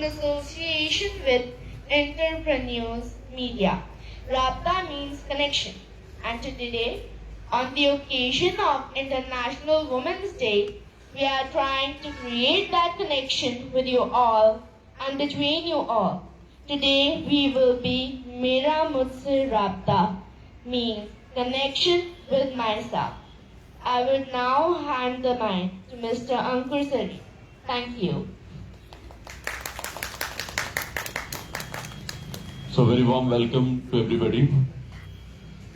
in association with Entrepreneurs Media. Rabta means connection. And today, on the occasion of International Women's Day, we are trying to create that connection with you all and between you all. Today we will be Mera Mujhse Rabta, means connection with myself. I will now hand the mic to Mr. Ankur Sari. Thank you. So very warm welcome to everybody,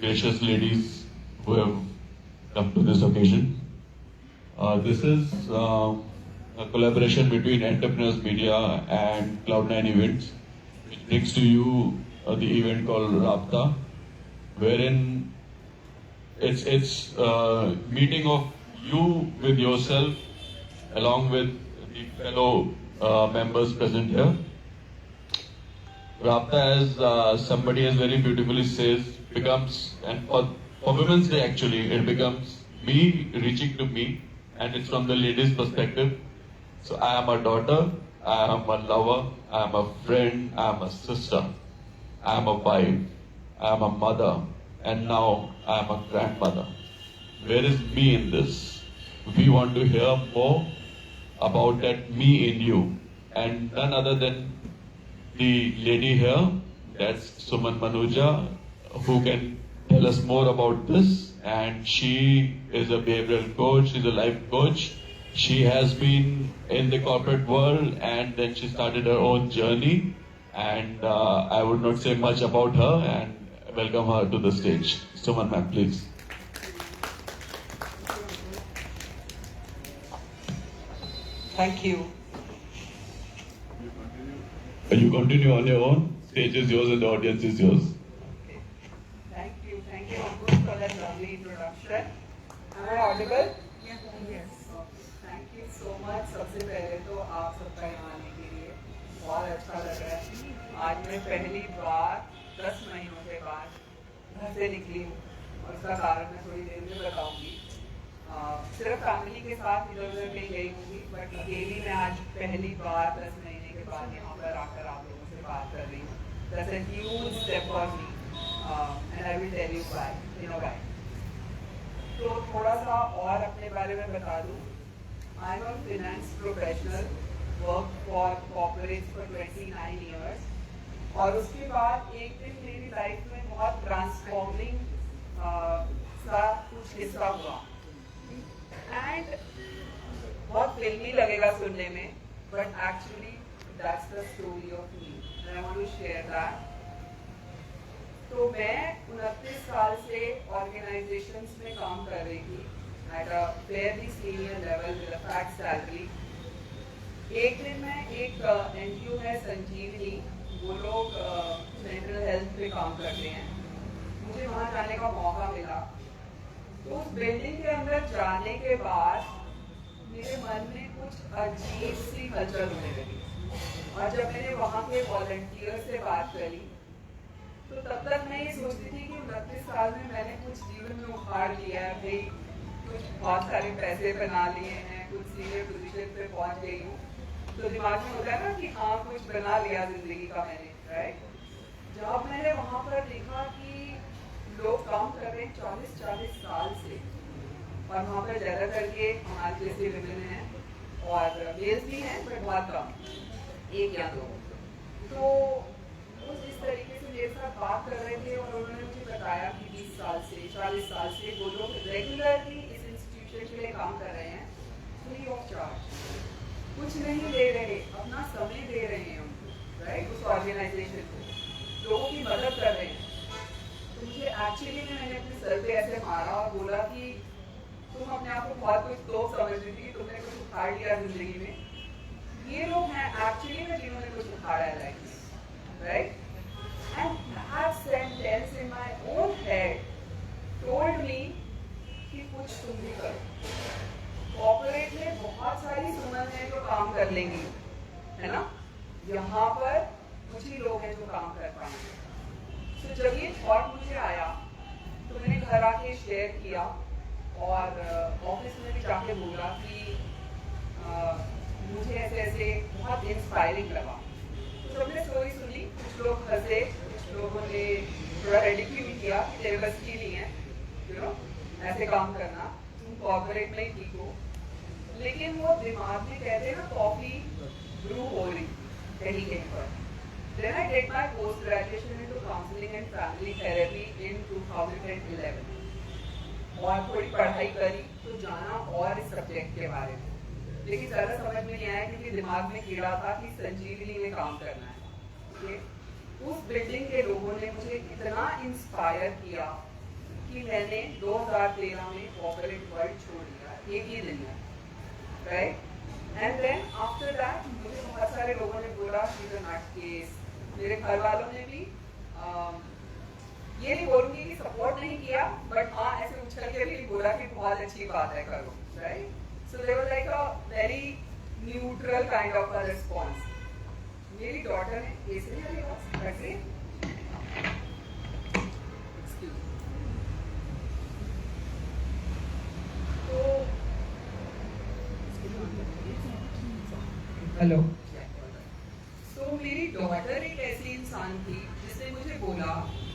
gracious ladies who have come to this occasion. This is a collaboration between Entrepreneurs Media and Cloud9 Events, which brings to you the event called Rabta, wherein it's meeting of you with yourself along with the fellow members present here. Rabta, as somebody has very beautifully says, becomes, and for Women's Day actually, it becomes me reaching to me, and it's from the ladies' perspective. So I am a daughter, I am a lover, I am a friend, I am a sister, I am a wife, I am a mother, and now I am a grandmother. Where is me in this? We want to hear more about that me in you, and none other than the lady here, that's Suman Manuja, who can tell us more about this. And she is a behavioral coach, she's a life coach. She has been in the corporate world and then she started her own journey. And I would not say much about her and welcome her to the stage. Suman ma'am, please. Thank you. You continue on your own. Stage is yours and the audience is yours. Thank you, Ankur, for that lovely introduction. Am I audible? Yes. Thank you so much. सबसे पहले तो आप सबका यहाँ आने के लिए बहुत अच्छा लग रहा है. आज मैं पहली बार 10 महीनों के बाद घर से निकली हूँ और उसका कारण मैं थोड़ी देर में बताऊंगी. सिर्फ फैमिली के साथ इधर उधर कहीं गई होंगी, बट अकेली मैं आज पहली बार 10 महीने के बाद यहाँ पर आकर आप लोगों से बात कर रही हूँ. That's a huge step for me, and I will tell you why in a while. तो थोड़ा सा और अपने बारे में बता दूँ. I'm a finance professional, worked for corporates for 29 years. और उसके बाद एक दिन मेरी लाइफ में बहुत ट्रांसफॉर्मिंग सा कुछ हिस्सा हुआ. And बहुत फिल्मी लगेगा सुनने में, but actually that's the story of me and I want to share that. तो मैं 29 साल से organizations में काम कर रही थी at a fairly senior level with a fat salary. एक दिन मैं एक NGO है संजीवनी, वो लोग मेंटल हेल्थ पे काम करते हैं. मुझे वहाँ जाने का मौका मिला. तो उस बिल्डिंग के अंदर जाने के बाद मेरे मन में कुछ अजीब सी हलचल होने लगी. और जब मैंने वहाँ के वॉलंटियर से बात करी तो तब तक मैं ये सोचती थी कि 29 साल में मैंने कुछ जीवन में उखाड़ लिया है भाई, कुछ बहुत सारे पैसे बना लिए हैं, कुछ सीनियर पोजीशन पे पहुँच गई हूँ. तो दिमाग में होता है ना कि हाँ कुछ बना लिया जिंदगी का मैंने, राइट. जब मैंने वहाँ पर देखा कि लोग काम कर रहे हैं 40-40 साल से और वहाँ पर ज़्यादा करके हमारे जैसे विमेन हैं और मेल्स भी हैं पर बहुत कम, एक या दो. तो वो जिस तरीके से मेरे साथ बात कर रहे थे और उन्होंने मुझे बताया कि 20 साल से 40 साल से वो लोग रेगुलरली इस इंस्टीट्यूशन के लिए काम कर रहे हैं फ्री ऑफ चार्ज, कुछ नहीं ले रहे, अपना समय दे रहे हैं हम, राइट, उस ऑर्गेनाइजेशन को, लोगों की मदद कर रहे हैं. तो मुझे एक्चुअली मैंने अपने सर पे ऐसे मारा और बोला कि तुम अपने आप को बहुत कुछ तो समझ रही थी, तुमने कुछ उखाड़ लिया जिंदगी में. ये लोग हैं एक्चुअली में जिन्होंने कुछ उखाड़ा है लाइफ में, right. And that sentence in my own head told me कि कुछ तुम भी करो. कॉर्पोरेट में बहुत सारी सुमन हैं जो काम कर लेंगी, है ना. यहाँ पर कुछ ही लोग हैं जो काम कर पाएंगे. तो जब ये थॉट मुझे आया तो मैंने घर आके शेयर किया और ऑफिस में भी जाके बोला कि मुझे ऐसे ऐसे बहुत इंस्पायरिंग लगा. स्टोरी सुनी, कुछ लोग हंसे, कुछ लोगों ने थोड़ा रेडिक्यूल किया कि तेरे बस की नहीं है, यू नो, ऐसे काम करना, तुम कॉर्पोरेट में ही ठीक हो। लेकिन वो दिमाग में कहते हैं ना, कॉफी ब्रू हो रही कहीं कहीं पर। Then I did my post graduation into counseling and family therapy in 2011. और थोड़ी पढ़ाई करी तो जाना और इस सब्जेक्ट के बारे में, लेकिन ज़्यादा समझ में नहीं आया क्योंकि दिमाग में कीड़ा था कि संजीवनी में काम करना है। ठीक है, उस बिल्डिंग के लोगों ने मुझे इतना इंस्पायर किया कि मैंने 2013 में कॉर्पोरेट वर्ल्ड छोड़ दिया, एक ही दिन में, right. And then after that मुझे बहुत सारे लोगों ने बोला she is a nut case. मेरे घर वालों ने भी ये नहीं बोलूंगी कि सपोर्ट नहीं किया, बट हाँ ऐसे उछल के भी बोला कि बहुत अच्छी बात है, करो, right. So they were like a very neutral kind of a response. मेरी डॉटर ने कैसे मेरे पास कैसे हेलो। तो मेरी डॉटर एक ऐसी इंसान थी जिसने मुझे बोला,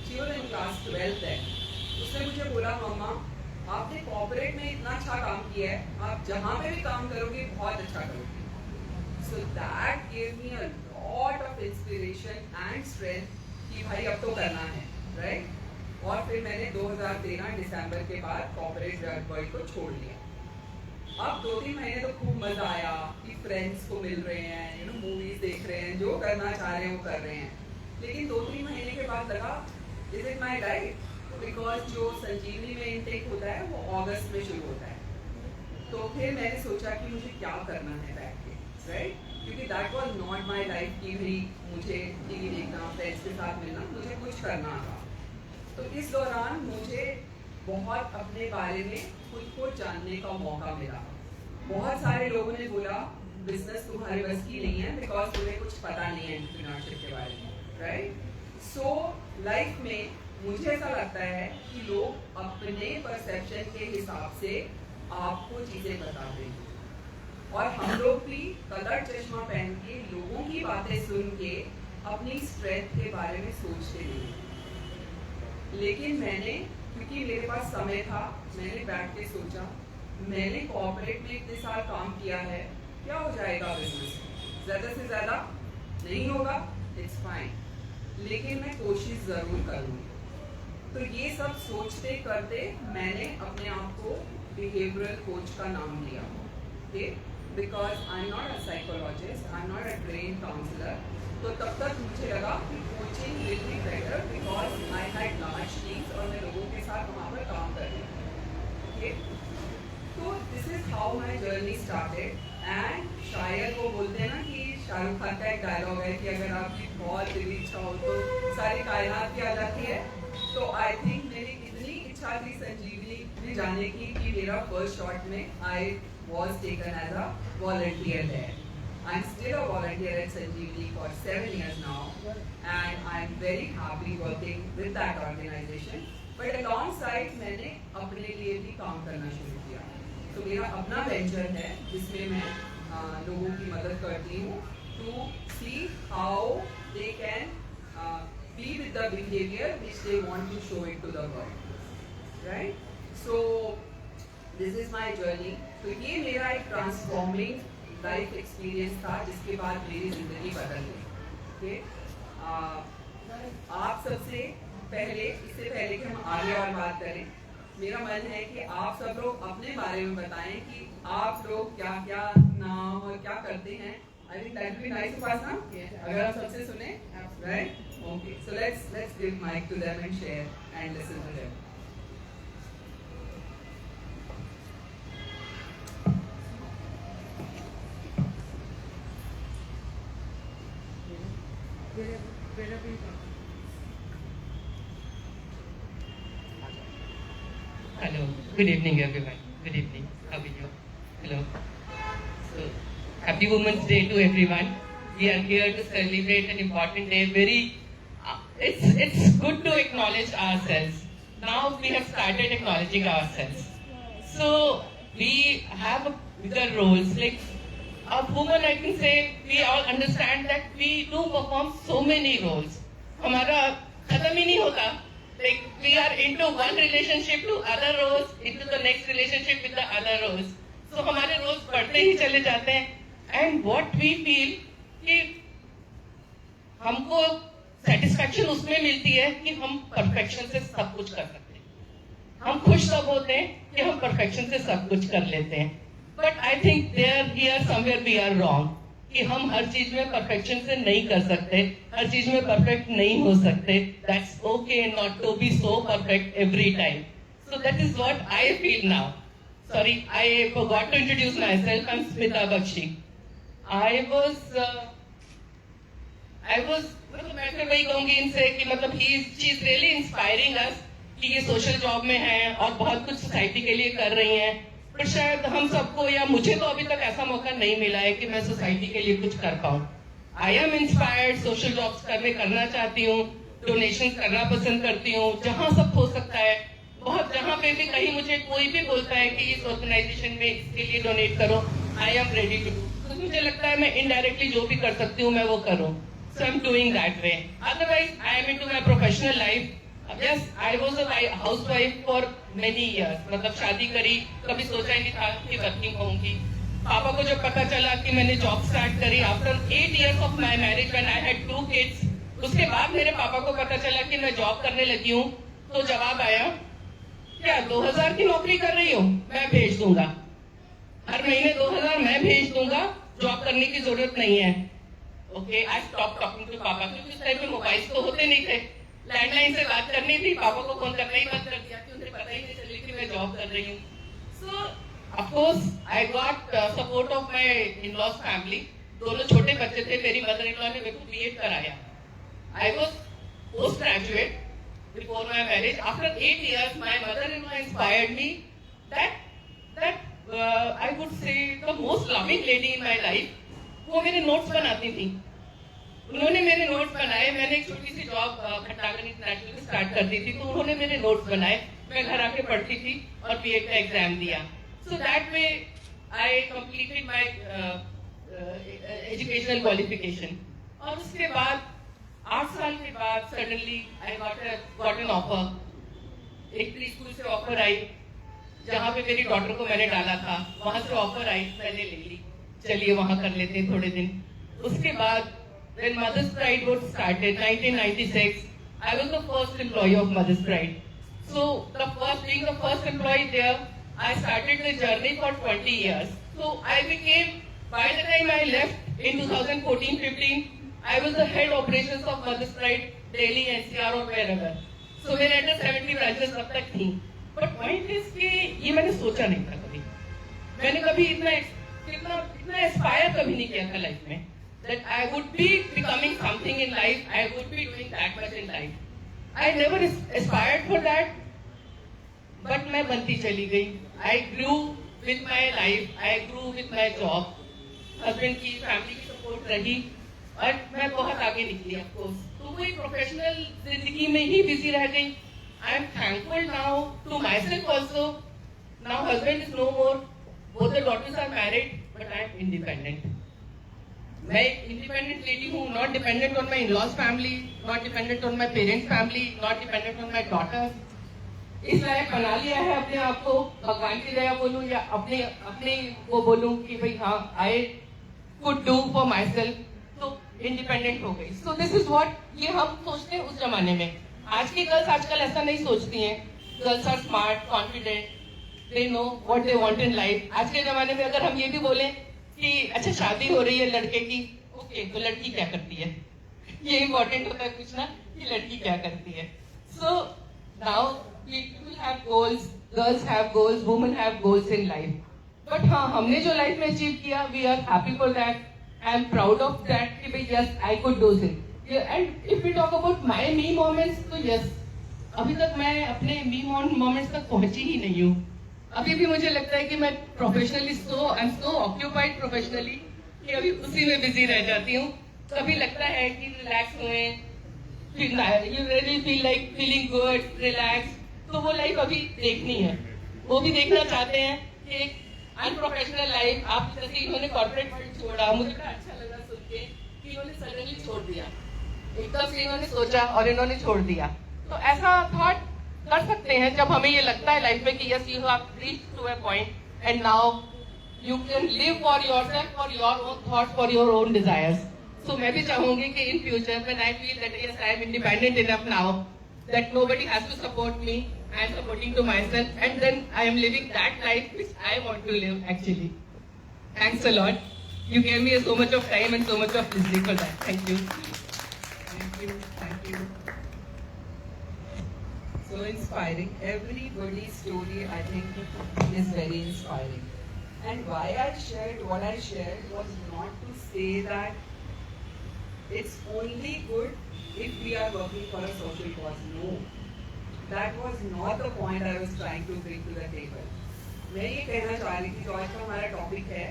शी वाज इन क्लास 12 है, उसने मुझे बोला मम्मा आपने कॉर्पोरेट में इतना अच्छा काम किया है, आप जहाँ पे भी काम करोगे बहुत अच्छा करोगे। So that give me a lot of inspiration and strength कि भाई अब तो करना है, राइट। और फिर मैंने 2013 दिसंबर के बाद कॉर्पोरेट वर्ल्ड को छोड़ लिया। अब 2-3 महीने तो खूब मजा आया कि फ्रेंड्स को मिल रहे हैं, यू नो, मूवीज देख रहे हैं, जो करना चाह रहे हैं वो कर रहे हैं। लेकिन 2-3 महीने के बाद लगा is it my life, because जो संजीवनी में इनटेक होता है वो अगस्त में शुरू होता है। तो फिर मैंने सोचा कि मुझे क्या करना है बैठ के, राइट, क्योंकि that was not my life की भी मुझे टीवी देखना, फ्रेंड्स के साथ मिलना, मुझे कुछ करना था। तो इस दौरान मुझे बहुत अपने बारे में खुद को जानने का मौका मिला। बहुत सारे लोगों ने बोला बिजनेस तुम्हारे बस की नहीं है बिकॉज तुम्हें कुछ पता नहीं है एंटरप्रेन्योरशिप के बारे में, राइट। सो लाइफ में मुझे ऐसा लगता है कि लोग अपने परसेप्शन के हिसाब से आपको चीजें बताते हैं, और हम लोग भी कलर चश्मा पहन के लोगों की बातें सुन के अपनी स्ट्रेंथ के बारे में सोचते नहीं। लेकिन मैंने, क्योंकि मेरे पास समय था, मैंने बैठ के सोचा, मैंने कॉर्पोरेट में इतने साल काम किया है, क्या हो जाएगा बिजनेस, ज़्यादा से ज़्यादा नहीं होगा, इट्स फाइन, लेकिन मैं कोशिश ज़रूर करूँगी। तो ये सब सोचते करते मैंने अपने आप को बिहेवियरल कोच का नाम लिया, okay, because I am not a psychologist, I am not a train counselor. तो तब तक मुझे लगा कि coaching will be better because I had large teams और मैं लोगों के साथ वहाँ पर काम कर रही हूँ, ओके। तो this is how my journey started. And शायद वो बोलते हैं ना कि शाहरुख खान का एक डायलॉग है कि अगर आपकी बहुत दिली इच्छा हो तो सारी कायनात की आ जाती है। तो आई थिंक मेरी इतनी इच्छा थी संजीवनी में जाने की कि मेरा फर्स्ट शॉट में I was taken as a volunteer there. I'm still a volunteer at Sanjeevani for 7 years now, and I'm very happy working with that organization. But alongside मैंने अपने लिए भी काम करना शुरू किया। तो मेरा अपना वेंचर है जिसमें मैं लोगों की मदद करती हूँ to see how they can be with the behavior which they want to show it to the world, right? So this is my journey. तो ये मेरा एक ट्रांसफॉर्मिंग लाइफ एक्सपीरियंस था जिसके बाद मेरी जिंदगी बदल गई। आप सबसे पहले, इससे पहले कि हम आगे और बात करें, मेरा मन है कि आप सब लोग अपने बारे में बताएं कि आप लोग क्या क्या नाम और क्या करते हैं। I think that will be nice Upasana, अगर आप सबसे सुने, right? Okay, so let's give mic to them and share and listen to them. Hello, good evening everyone. Good evening. How are you? Hello. So, happy Women's Day to everyone. We are here to celebrate an important day. It's good to acknowledge ourselves. Now we have started acknowledging ourselves. So we have bigger roles. Like a woman, I can say, we all understand that we do perform so many roles. हमारा खत्म ही नहीं होता. Like we are into one relationship to other roles, into the next relationship with the other roles. So हमारे roles बढ़ते ही चले जाते हैं. And what we feel कि हमको satisfaction उसमें मिलती है कि हम perfection से सब कुछ कर सकते हैं. हम खुश तब होते हैं कि हम perfection से सब कुछ कर लेते हैं. But I think here somewhere we are wrong. कि हम हर चीज में परफेक्शन से नहीं कर सकते, हर चीज में परफेक्ट नहीं हो सकते. That's okay not to be so perfect every time. So that is what I feel now. Sorry, I forgot to introduce myself. I'm Smita Bakshi. मैं फिर वही कहूंगी इनसे कि मतलब she is really inspiring us कि ये सोशल जॉब में हैं और बहुत कुछ सोसाइटी के लिए कर रही हैं. पर शायद हम सबको या मुझे तो अभी तक ऐसा मौका नहीं मिला है कि मैं सोसाइटी के लिए कुछ कर पाऊँ. I am inspired, social jobs करना चाहती हूँ, डोनेशन करना पसंद करती हूँ, जहाँ सब हो सकता है. बहुत जहाँ पे भी कहीं मुझे कोई भी बोलता है कि इस ऑर्गेनाइजेशन में इसके लिए डोनेट करो, I am ready to do. तो मुझे लगता है मैं इनडायरेक्टली जो भी कर सकती हूँ मैं वो करूँ. So I am doing that way. Otherwise I am into my professional life. Yes, I was a housewife for many years. मतलब शादी करी, कभी सोचा ही नहीं था कि वर्किंग होंगी. पापा को जब पता चला कि मैंने जॉब स्टार्ट करी after 8 years of my marriage when I had 2 kids, उसके बाद मेरे पापा को पता चला कि मैं जॉब करने लगी हूँ, तो जवाब आया, क्या 2000 की नौकरी कर रही हो? मैं भेज दूंगा. हर महीने 2000 मैं भेज दूंगा, जॉब करने की जरूरत नहीं है. Okay, I stop talking to पापा, क्योंकि उस टाइम में मोबाइल तो होते नहीं थे. लैंडलाइन से बात करनी थी, पापा को फोन करना ही बंद कर दिया कि उन्हें पता ही नहीं चली कि मैं जॉब कर रही हूँ. सो of course I got support of my in-laws family. दोनों छोटे बच्चे थे, मेरी मदर इन लॉ ने मेरे को बीएड कराया. I was post graduate before my marriage. After 8 years my mother in law inspired me that I would से the most loving lady in my life. वो मेरे नोट्स बनाती थी. उन्होंने मेरे नोट्स बनाए. मैंने एक छोटी सी जॉब खट्टागन इंटरनेशनल में स्टार्ट कर दी थी, तो उन्होंने मेरे नोट्स बनाए. मैं घर आके पढ़ती थी और बीएड का एग्जाम दिया. So that way I completed my educational qualification. और उसके बाद 8 साल के बाद suddenly I got an offer. एक प्री स्कूल से ऑफर आई जहाँ पे मेरी डॉटर को मैंने डाला था. वहां से ऑफर आई, मैंने ले ली, चलिए वहां कर लेते हैं थोड़े दिन. उसके बाद when Mother's Pride was started, 1996, I was the first employee of Mother's Pride. So, being the first employee there, I started the journey for 20 years. So, I became, by the time I left in 2014-15, I was the head operations of Mother's Pride, Delhi, NCR or wherever. So, मेरे अंदर 70 branches तब तक थी. But point is कि ये मैंने सोचा नहीं था कभी. मैंने कभी इतना एस्पायर कभी नहीं किया था लाइफ में. That I would be becoming something in life, I would be doing that much in life. I never aspired for that, but मैं बनती चली गई. I grew with my life, I grew with my job. Husband की, family की support रही और मैं बहुत आगे निकली of course. तो वही प्रोफेशनल जिंदगी में ही बिजी रह गई. I am thankful now to myself also. Now husband is no more. Both the daughters are married, but I am independent. मैं इंडिपेंडेंट लेडी हूँ, not dependent on my in-laws family, not dependent on my parents family, not dependent on my daughters. इस लायक बना लिया है अपने आप को. भगवान की दया बोलूँ या अपने वो बोलूँ कि भाई हाँ आई could do for my self, तो इंडिपेंडेंट हो गई. सो दिस इज वॉट ये हम सोचते हैं उस जमाने में. आज की गर्ल्स आजकल ऐसा नहीं सोचती हैं. Girls are smart, confident, they know what they want in life. आज के जमाने में अगर हम ये भी बोलें कि अच्छा शादी हो रही है लड़के की, ओके तो लड़की क्या करती है, ये इम्पोर्टेंट होता है पूछना कि लड़की क्या करती है. So now people have goals, girls have goals, women have goals in life. But हाँ, हमने जो लाइफ में अचीव किया, we are happy for that. I am proud of that कि भाई yes I could do it. And if we talk about my me moments, तो yes अभी तक मैं अपने मी मोमेंट्स तक पहुंची ही नहीं हूँ. अभी भी मुझे लगता है कि मैं professionally I am so occupied professionally कि अभी उसी में बिजी रह जाती हूँ. कभी लगता है कि रिलैक्स हुए, you really feel like feeling good, relax. तो वो लाइफ अभी देखनी है, वो भी देखना चाहते हैं कि अनप्रोफेशनल लाइफ, आप जैसे इन्होंने कॉर्पोरेट वर्ल्ड छोड़ा, मुझे बड़ा अच्छा लगा सुन के कि इन्होंने सडनली छोड़ दिया, एकदम से इन्होंने सोचा और इन्होंने छोड़ दिया। तो ऐसा थॉट कर सकते हैं जब हमें ये लगता है लाइफ में कि yes you have reached to a point and now you can live for yourself, for your own thoughts, for your own desires. So मैं भी चाहूंगी कि in future when I feel that yes I am independent enough now that nobody has to support me, I am supporting to myself, and then I am living that life which I want to live actually. Thanks a lot. You gave me so much of time and so much of listening for that. Thank you. Thank you, thank you. So inspiring. Everybody's story, I think, is very inspiring. And why I shared what I shared was not to say that it's only good if we are working for a social cause. No. That was not the point I was trying to bring to the table. मैं ये कहना चाह रही थी, जो आज का हमारा टॉपिक है,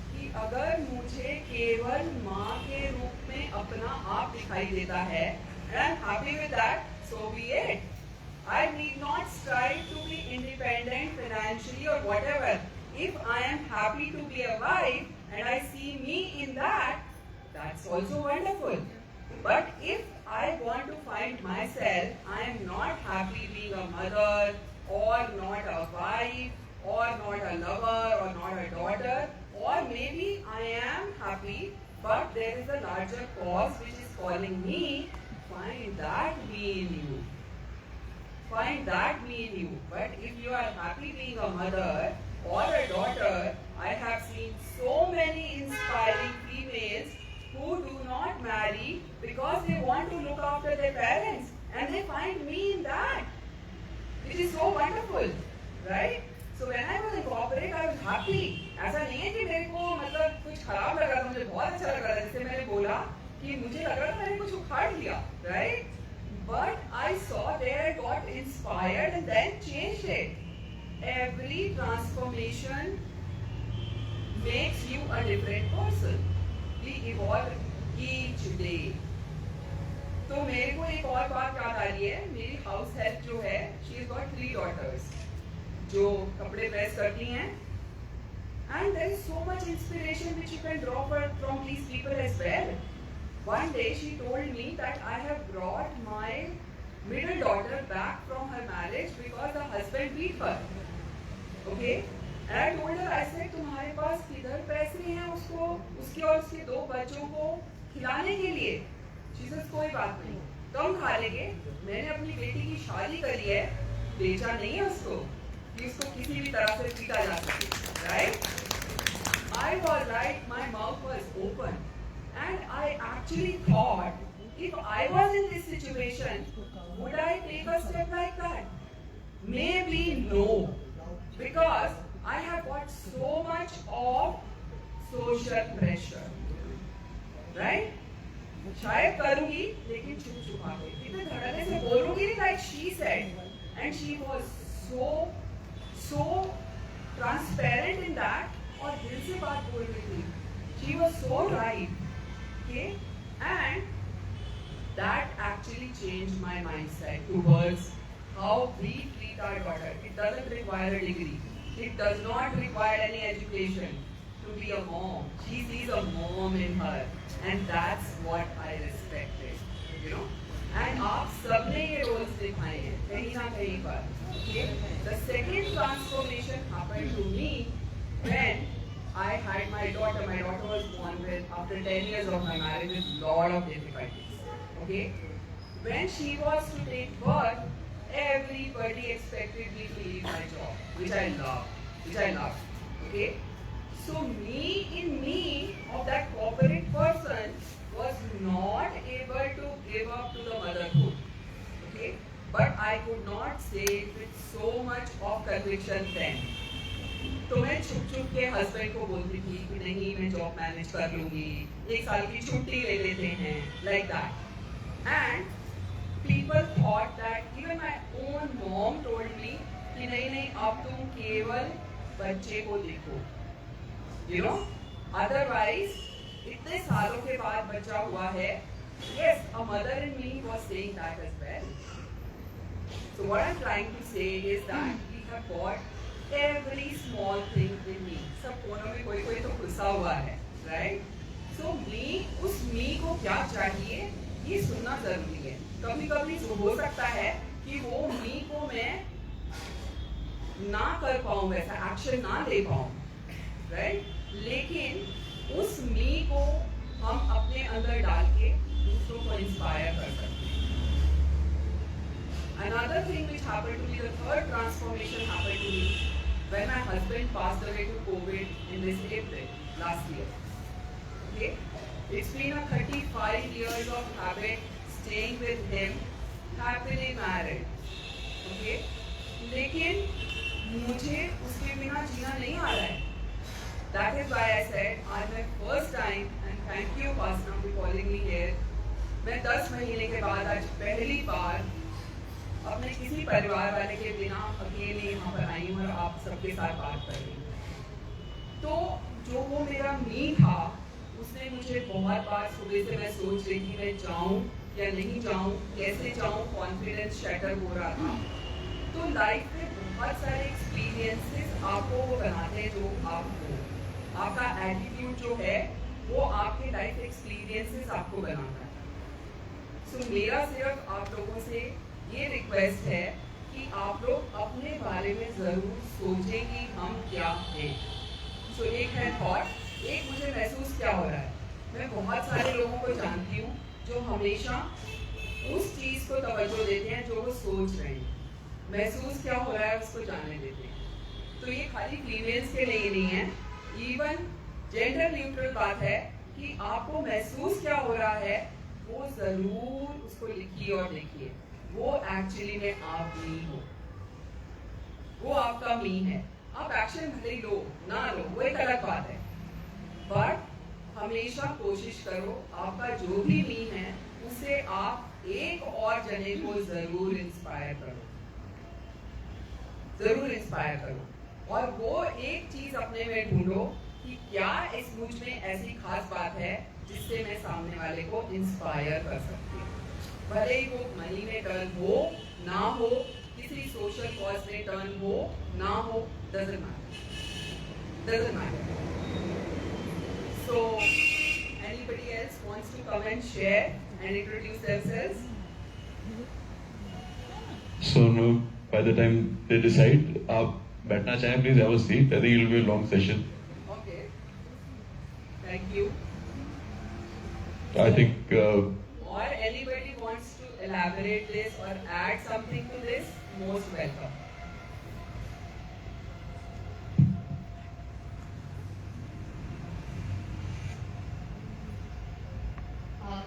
कि अगर मुझे केवल माँ के रूप में अपना आप दिखाई देता है, and I'm happy with that, so be it. I need not strive to be independent financially or whatever. If I am happy to be a wife and I see me in that, that's also wonderful. But if I want to find myself, I am not happy being a mother or not a wife or not a lover or not a daughter, or maybe I am happy but there is a larger cause which is calling me. Find that me in you. Find that me in you. But if you are happy being a mother or a daughter, I have seen so many inspiring females who do not marry because they want to look after their parents, and they find me in that. It is so wonderful, right? So when I was in corporate, I was happy. ऐसा नहीं है कि मेरे को मतलब कुछ खराब लग रहा था, मुझे बहुत अच्छा लग रहा था, जैसे मैंने बोला कि मुझे लग रहा था मैंने कुछ उखाड़ लिया, right? But I saw there I got inspired and then changed it. Every transformation makes you a different person. We evolve each day. तो मेरे को एक और बात याद आ रही है, मेरी हाउस हेल्प जो है, she has got 3 daughters जो कपड़े प्रेस करती हैं, and there is so much inspiration which you can draw from these people as well. One day she told me that I have brought my middle daughter back from her marriage because the husband beat her. Okay? And I told her, I said, तुम्हारे पास किधर पैसे हैं उसको, उसके और उसके 2 बच्चों को खिलाने के लिए? She says, कोई बात नहीं, तुम खा लेंगे, मैंने अपनी बेटी की शादी करी है, बेचा नहीं है उसको कि उसको किसी भी तरह से पीटा जा सके, right? I was right, my mouth was open, and I actually thought, if I was in this situation, would I take a step like that? Maybe no, because I have got so much of social pressure, right? शायद करूंगी लेकिन चुप छुपा के, इतने धड़ल्ले से बोलूंगी नहीं, like she said, and she was so transparent in that, और दिल से बात बोल रही थी. She was so right, okay, and that actually changed my mindset towards how we treat our daughter. It doesn't require a degree. It does not require any education to be a mom. She sees a mom in her, and that's what I respected, you know. And आप सबने ये roles दिखाए हैं कहीं ना कहीं पर. Okay. The second transformation happened to me when I had my daughter. My daughter was born with after 10 years of my marriage with lot of difficulties. Okay. When she was to take birth, everybody expected me to leave my job, which I love. Okay. So me of that corporate person was not able to give up to the motherhood. Okay. But I could not say it with so much of conviction then. तो मैं छुप के husband को बोलती थी कि नहीं मैं जॉब मैनेज कर लूंगी, 1 साल की छुट्टी ले लेते हैं, like that. And people thought that, even my own mom told me कि नहीं अब तुम केवल बच्चे को देखो, you know, otherwise इतने सालों के बाद बच्चा हुआ है. Yes, a mother in me was saying that as well. So what I'm trying to say is that we have got every small thing in me. सब कोनों में कोई कोई तो घुसा हुआ है, right? So me, उस me को क्या चाहिए ये सुनना जरूरी है. कभी कभी हो सकता है कि वो me को मैं ना कर पाऊँ, वैसा एक्शन ना ले पाऊँ, right? लेकिन उस me को हम अपने अंदर डाल के दूसरों को इंस्पायर कर सकते हैं. Another thing which happened to me, the third transformation happened to me when my husband passed away to COVID in this April last year. Okay, it's been a 35 years of habit staying with him, happily married. Okay, लेकिन मुझे उसके बिना जीना नहीं आ रहा है. That is why I said, on my first time, and thank you Pasna for calling me here. मैं 10 महीने के बाद आज पहली बार अपने किसी परिवार वाले के बिना अकेले यहाँ पर आई हूँ और आप सबके साथ बात कर रही हूँ. तो जो वो मेरा मी था, उसने मुझे बहुत बार सुबह से मैं सोच रही थी मैं जाऊँ या नहीं जाऊँ, कैसे जाऊँ, कॉन्फिडेंस शैटर हो रहा था. तो लाइफ में बहुत सारे एक्सपीरियंसेस आपको वो बनाते हैं जो आप हो. आपका एटीट्यूड जो है वो आपके लाइफ एक्सपीरियंसेस आपको बनाता है. सो मेरा सिर्फ आप लोगों से ये रिक्वेस्ट है कि आप लोग अपने बारे में जरूर सोचें कि हम क्या हैं. सो एक है थॉट, एक मुझे महसूस क्या हो रहा है. मैं बहुत सारे लोगों को जानती हूँ जो हमेशा उस चीज को तवज्जो देते हैं जो वो सोच रहे हैं. महसूस क्या हो रहा है उसको जानने देते हैं. तो ये खाली फीमेल्स के लिए नहीं है, इवन जेंडर न्यूट्रल बात है कि आपको महसूस क्या हो रहा है वो जरूर उसको लिखिए और देखिए. वो एक्चुअली में आप नहीं हो, वो आपका मी है. आप एक्शन भले ही लो ना लो वो एक अलग बात है, बट हमेशा कोशिश करो आपका जो भी मी है उसे आप एक और जने को जरूर इंस्पायर करो, जरूर इंस्पायर करो. और वो एक चीज अपने में ढूंढो कि क्या इस मुझ में ऐसी खास बात है जिससे मैं सामने वाले को इंस्पायर कर सकती हूँ. भले ही वो मनी में टर्न हो ना हो, किसी सोशल कॉज में टर्न हो ना हो, doesn't matter. So anybody else wants to come and share and introduce themselves? So no, by the time they decide, आप बैठना चाहें please have a seat. I think it will be a long session. Okay. Thank you. I think. Or anybody wants to elaborate this or add something to this, most welcome.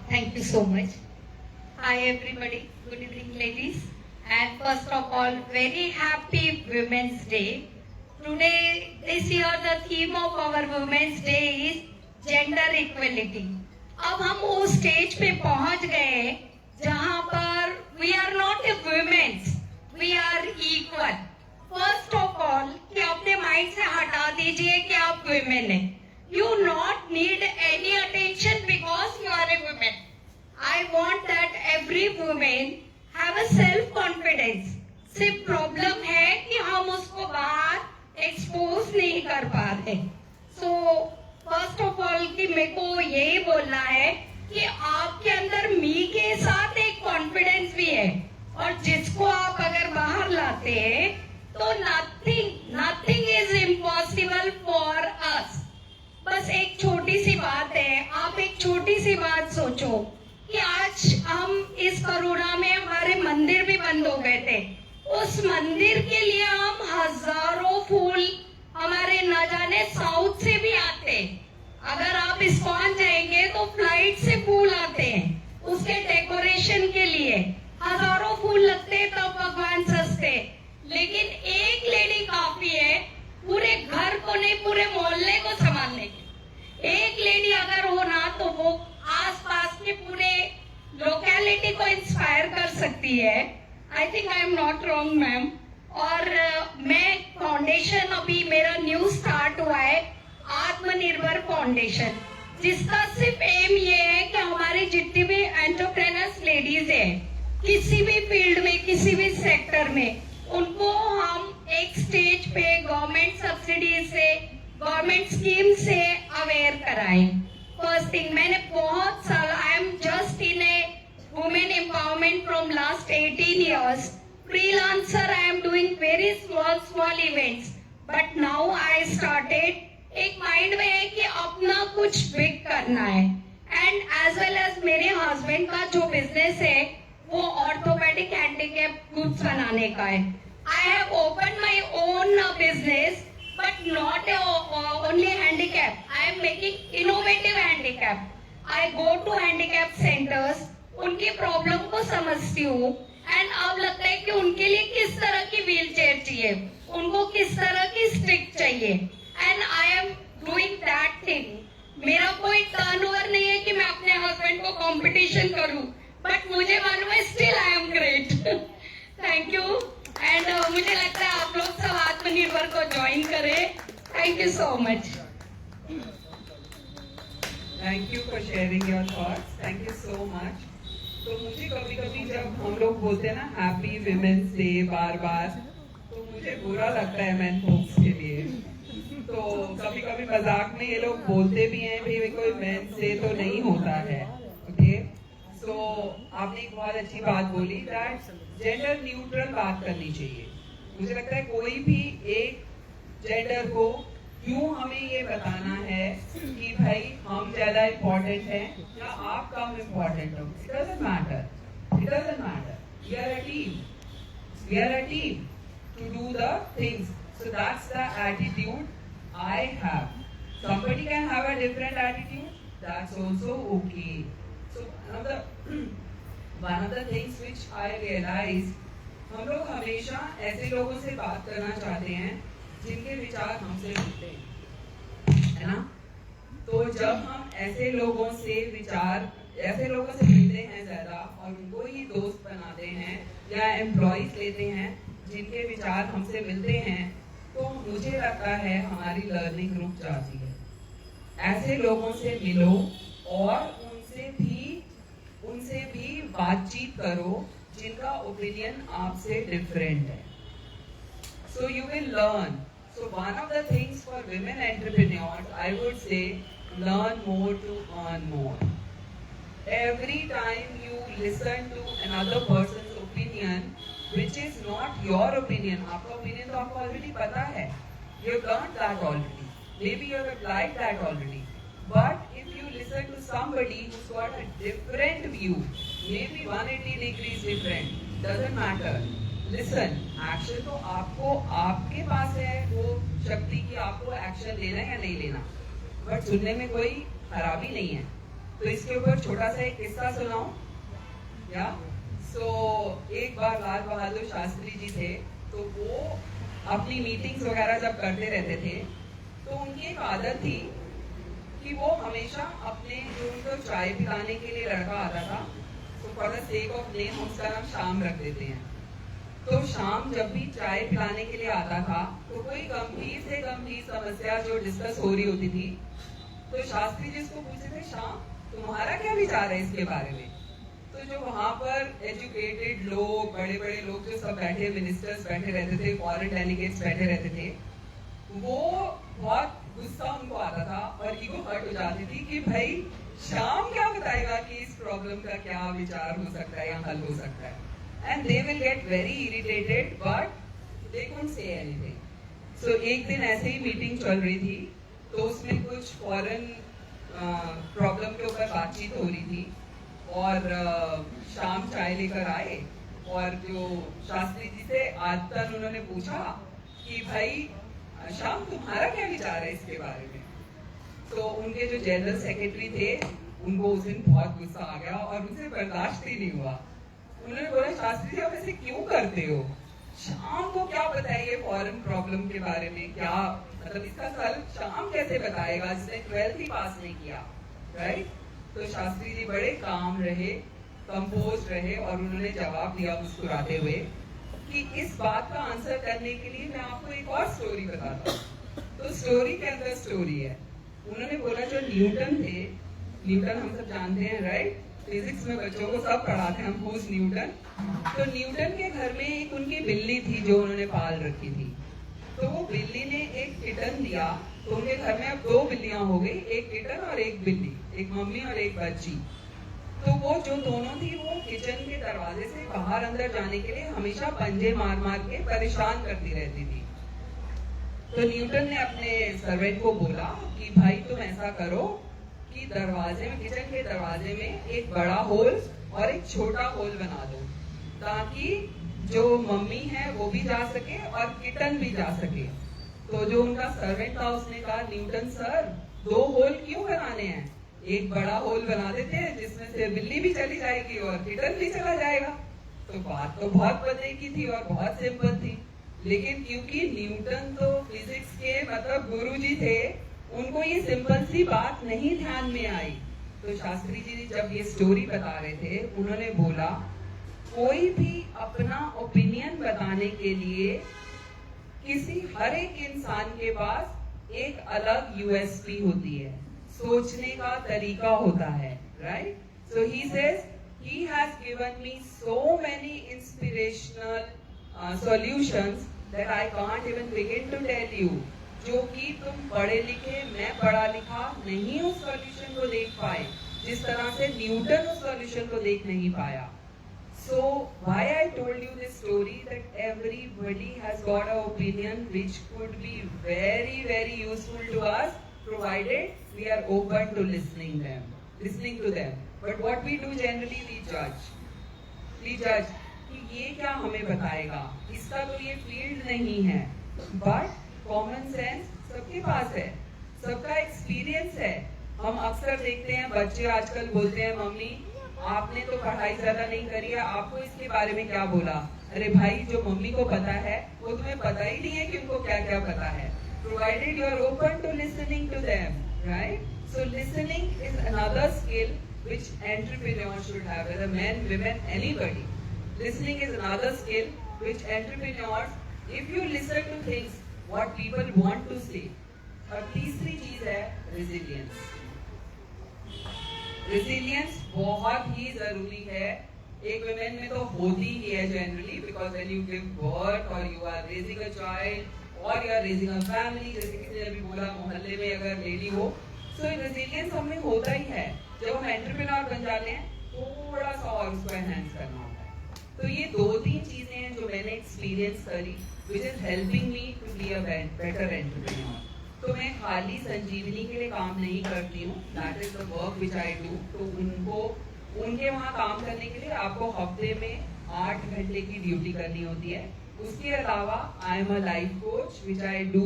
Thank you so much. Hi everybody, good evening ladies. And first of all, very happy Women's Day. Today, this year the theme of our Women's Day is Gender Equality. अब हम उस stage पे पहुंच गए जहां पर we are not a women, we are equal. First of all, कि अपने माइंड से हटा दीजिए कि आप women हैं. You not need any attention because you are a woman. I want that every woman have a self confidence. सिर्फ problem है कि हम उसको बाहर एक्सपोज नहीं कर पा रहे. So फर्स्ट ऑफ ऑल कि मेरे को यही बोलना है कि आपके अंदर मी के साथ एक कॉन्फिडेंस भी है और जिसको आप अगर बाहर लाते हैं तो nothing is impossible for us. बस एक छोटी सी बात है, आप एक छोटी सी बात सोचो कि आज हम इस कोरोना में हमारे मंदिर भी बंद हो गए थे. उस मंदिर के लिए हम हजारों फूल हमारे न जाने साउथ से भी आते. अगर आप इस्कॉन जाएंगे तो फ्लाइट से फूल आते हैं, उसके डेकोरेशन के लिए हजारों फूल लगते तब भगवान सस्ते. लेकिन एक लेडी काफी है पूरे घर को नहीं पूरे मोहल्ले को संभालने की. एक लेडी अगर हो ना तो वो आसपास के पूरे लोकेलिटी को इंस्पायर कर सकती है. I think I am not wrong ma'am. और मैं फाउंडेशन अभी मेरा न्यू स्टार्ट हुआ है आत्मनिर्भर फाउंडेशन, जिसका सिर्फ एम ये है कि हमारी जितनी भी एंटरप्रेन्योर्स लेडीज है किसी भी फील्ड में किसी भी सेक्टर में उनको हम एक स्टेज पे सब्सिडी से, गवर्नमेंट स्कीम से अवेयर कराएं। फर्स्ट थिंग, मैंने बहुत साल, I am just in A women empowerment from last 18 years. Freelancer, I am doing very small events, but now I started, एक माइंड में है कि अपना कुछ बिग करना है, एंड एज वेल एज मेरे हस्बैंड का जो बिजनेस है वो ऑर्थोपेडिक हैंडीकैप गुड्स बनाने का है। I have open my own business, but not only handicap, I am making innovative handicap. I go to handicap centers, उनकी प्रॉब्लम को समझती हूँ, एंड अब लगता है कि उनके लिए किस तरह की व्हील चेयर चाहिए, उनको किस तरह की स्टिक चाहिए, and I am doing that thing. मेरा कोई टर्नओवर नहीं है कि मैं अपने हस्बैंड को कंपटीशन करूं, बट मुझे मालूम है still I am great. Thank you, and मुझे लगता है आप लोग सब आत्मनिर्भर को ज्वाइन करें। Thank you so much. Thank you for sharing your thoughts, thank you so much. तो मुझे कभी कभी जब हम लोग बोलते हैं ना हैप्पी विमेंस डे बार बार, तो मुझे बुरा लगता है मैन फोक्स के लिए। तो कभी कभी मजाक में ये लोग बोलते भी हैं भाई कोई मेंस डे तो नहीं होता है। ओके, सो आपने एक बहुत अच्छी बात बोली दैट जेंडर न्यूट्रल बात करनी चाहिए। मुझे लगता है कोई भी एक जेंडर को क्यों हमें ये बताना है कि भाई हम ज्यादा इम्पोर्टेंट हैं या आप कम इम्पोर्टेंट हो। It doesn't matter, it doesn't matter. We are a team, we are a team to do the things. So that's the attitude I have. Somebody can have a different attitude, that's also okay. So one of the things which I realized, हम लोग हमेशा ऐसे लोगों से बात करना चाहते हैं जिनके विचार हमसे मिलते हैं, है ना? तो जब हम ऐसे लोगों से मिलते हैं ज्यादा और उनको ही दोस्त बनाते हैं या एम्प्लॉइज लेते हैं जिनके विचार हमसे मिलते हैं, तो मुझे लगता है हमारी लर्निंग रुक जाती है। ऐसे लोगों से मिलो और उनसे भी बातचीत करो जिनका ओपिनियन आपसे डिफरेंट है। So you will learn. So one of the things for women entrepreneurs, I would say learn more to earn more. Every time you listen to another person's opinion, which is not your opinion, आपका opinion तो आपको already पता है, you have learned that already, maybe you have applied that already, but if you listen to somebody who's got a different view, maybe 180 degrees different, doesn't matter, listen, action तो आपको आपके पास है वो शक्ति की आपको action लेना है या नहीं लेना, but सुनने में कोई खराबी नहीं है। तो इसके ऊपर छोटा सा एक किस्सा सुनाऊं या? एक बार लाल बहादुर शास्त्री जी थे, तो वो अपनी मीटिंग्स वगैरह जब करते रहते थे तो उनकी एक आदत थी कि वो हमेशा अपने जो उनको चाय पिलाने के लिए लड़का आता था, तो for the sake of name उसका नाम शाम रख देते हैं। तो शाम जब भी चाय पिलाने के लिए आता था तो कोई गंभीर से गंभीर समस्या जो डिस्कस हो रही होती थी, तो शास्त्री जी उसको पूछते थे, शाम तुम्हारा क्या विचार है इसके बारे में? तो जो वहां पर एजुकेटेड लोग, बड़े बड़े लोग जो सब बैठे, मिनिस्टर्स बैठे रहते थे, फॉरेन डेलीगेट्स बैठे रहते थे, वो बहुत गुस्सा उनको आता था और ईगो हर्ट हो जाती थी कि भाई शाम क्या बताएगा कि इस प्रॉब्लम का क्या विचार हो सकता है या हल हो सकता है, and they will get very irritated but they couldn't say anything. So एक दिन ऐसे ही मीटिंग चल रही थी, तो उसमें कुछ फॉरेन प्रॉब्लम के ऊपर बातचीत हो रही थी और शाम चाय लेकर आए और जो शास्त्री जी से आदतन उन्होंने पूछा कि भाई शाम तुम्हारा क्या विचार है इसके बारे में? तो उनके जो जनरल सेक्रेटरी थे उनको उस दिन बहुत गुस्सा आ गया और उनसे बर्दाश्त ही नहीं हुआ। उन्होंने बोला, शास्त्री जी आप ऐसे क्यों करते हो? शाम को क्या बताइए फॉरेन प्रॉब्लम के बारे में, क्या मतलब इसका सवाल शाम कैसे बताएगा जिसने 12th ही पास नहीं किया, राइट? तो शास्त्री जी बड़े काम रहे, कंपोज रहे और उन्होंने जवाब दिया मुस्कुराते हुए कि इस बात का आंसर करने के लिए मैं आपको एक और स्टोरी बताता हूँ। तो स्टोरी के अंदर स्टोरी है। उन्होंने बोला जो न्यूटन थे, न्यूटन हम सब जानते हैं, राइट? फिजिक्स में बच्चों को सब पढ़ाते हैं हम, हुज न्यूटन। तो न्यूटन के घर में एक उनकी बिल्ली थी जो उन्होंने पाल रखी थी। तो वो बिल्ली ने एक किटन दिया, तो उनके घर में अब 2 बिल्लियां हो गई, एक किटन और एक बिल्ली, एक मम्मी और एक बच्ची। तो वो जो दोनों थी वो किचन के दरवाजे से बाहर अंदर जाने के लिए हमेशा पंजे मार मार के परेशान करती रहती थी। तो न्यूटन ने अपने सर्वेंट को बोला कि भाई तुम ऐसा करो कि दरवाजे में, किचन के दरवाजे में एक बड़ा होल और एक छोटा होल बना दो, ताकि जो मम्मी है वो भी जा सके और किटन भी जा सके। तो जो उनका सर्वेंट था उसने कहा, न्यूटन सर 2 होल क्यों बनाने हैं, एक बड़ा होल बना देते हैं जिसमें से बिल्ली भी चली जाएगी और किटन भी चला जाएगा। तो बात तो बहुत मजे की थी और बहुत सिंपल थी, लेकिन क्योंकि न्यूटन तो फिजिक्स के मतलब गुरुजी थे, उनको ये सिंपल सी बात नहीं ध्यान में आई। तो शास्त्री जी जब ये स्टोरी बता रहे थे, उन्होंने बोला कोई भी अपना ओपिनियन बताने के लिए हर एक इंसान के पास एक अलग यूएसपी होती है, सोचने का तरीका होता है, right? So he says he has given me so many inspirational solutions that I can't even begin to tell you, जो कि तुम पढ़े लिखे, मैं पढ़ा लिखा नहीं उस सॉल्यूशन को देख पाए जिस तरह से न्यूटन उस सॉल्यूशन को देख नहीं पाया। So why I told you this story, that everybody has got an opinion which could be very, very useful to us, provided we are open to listening to them. But what we do generally, we judge कि ये क्या हमें बताएगा, इसका तो ये field नहीं है। But common sense सबके पास है, सबका एक्सपीरियंस है। हम अक्सर देखते हैं बच्चे आजकल बोलते हैं, मम्मी आपने तो पढ़ाई ज्यादा नहीं करी है, आपको इसके बारे में क्या बोला? अरे भाई, जो मम्मी को पता है वो तुम्हें पता ही नहीं है कि उनको क्या क्या पता है। Provided you are open to listening to them, right? So listening is another skill which entrepreneurs should have, whether men, women, anybody. Listening is another skill which entrepreneurs, if you listen to things what people want to say. और तीसरी चीज है resilience. Resilience बहुत ही जरूरी है। एक women में तो होती ही है generally, because when you give birth or you are raising a child or you are raising a family, जैसे किसी ने अभी बोला मोहल्ले में अगर लेडी हो, so resilience हमें होता ही है। जब हम एंटरप्रेन्योर बन जाते हैं थोड़ा सा और उसको एनहांस करना होता है। तो ये 2-3 चीजें हैं जो मैंने एक्सपीरियंस करी, which is helping me to be a better entrepreneur. तो मैं खाली संजीवनी के लिए काम नहीं करती हूँ, that is the work which I do. तो उनके वहाँ काम करने के लिए आपको हफ्ते में 8 घंटे की ड्यूटी करनी होती है। उसके अलावा आई am a life coach which I do,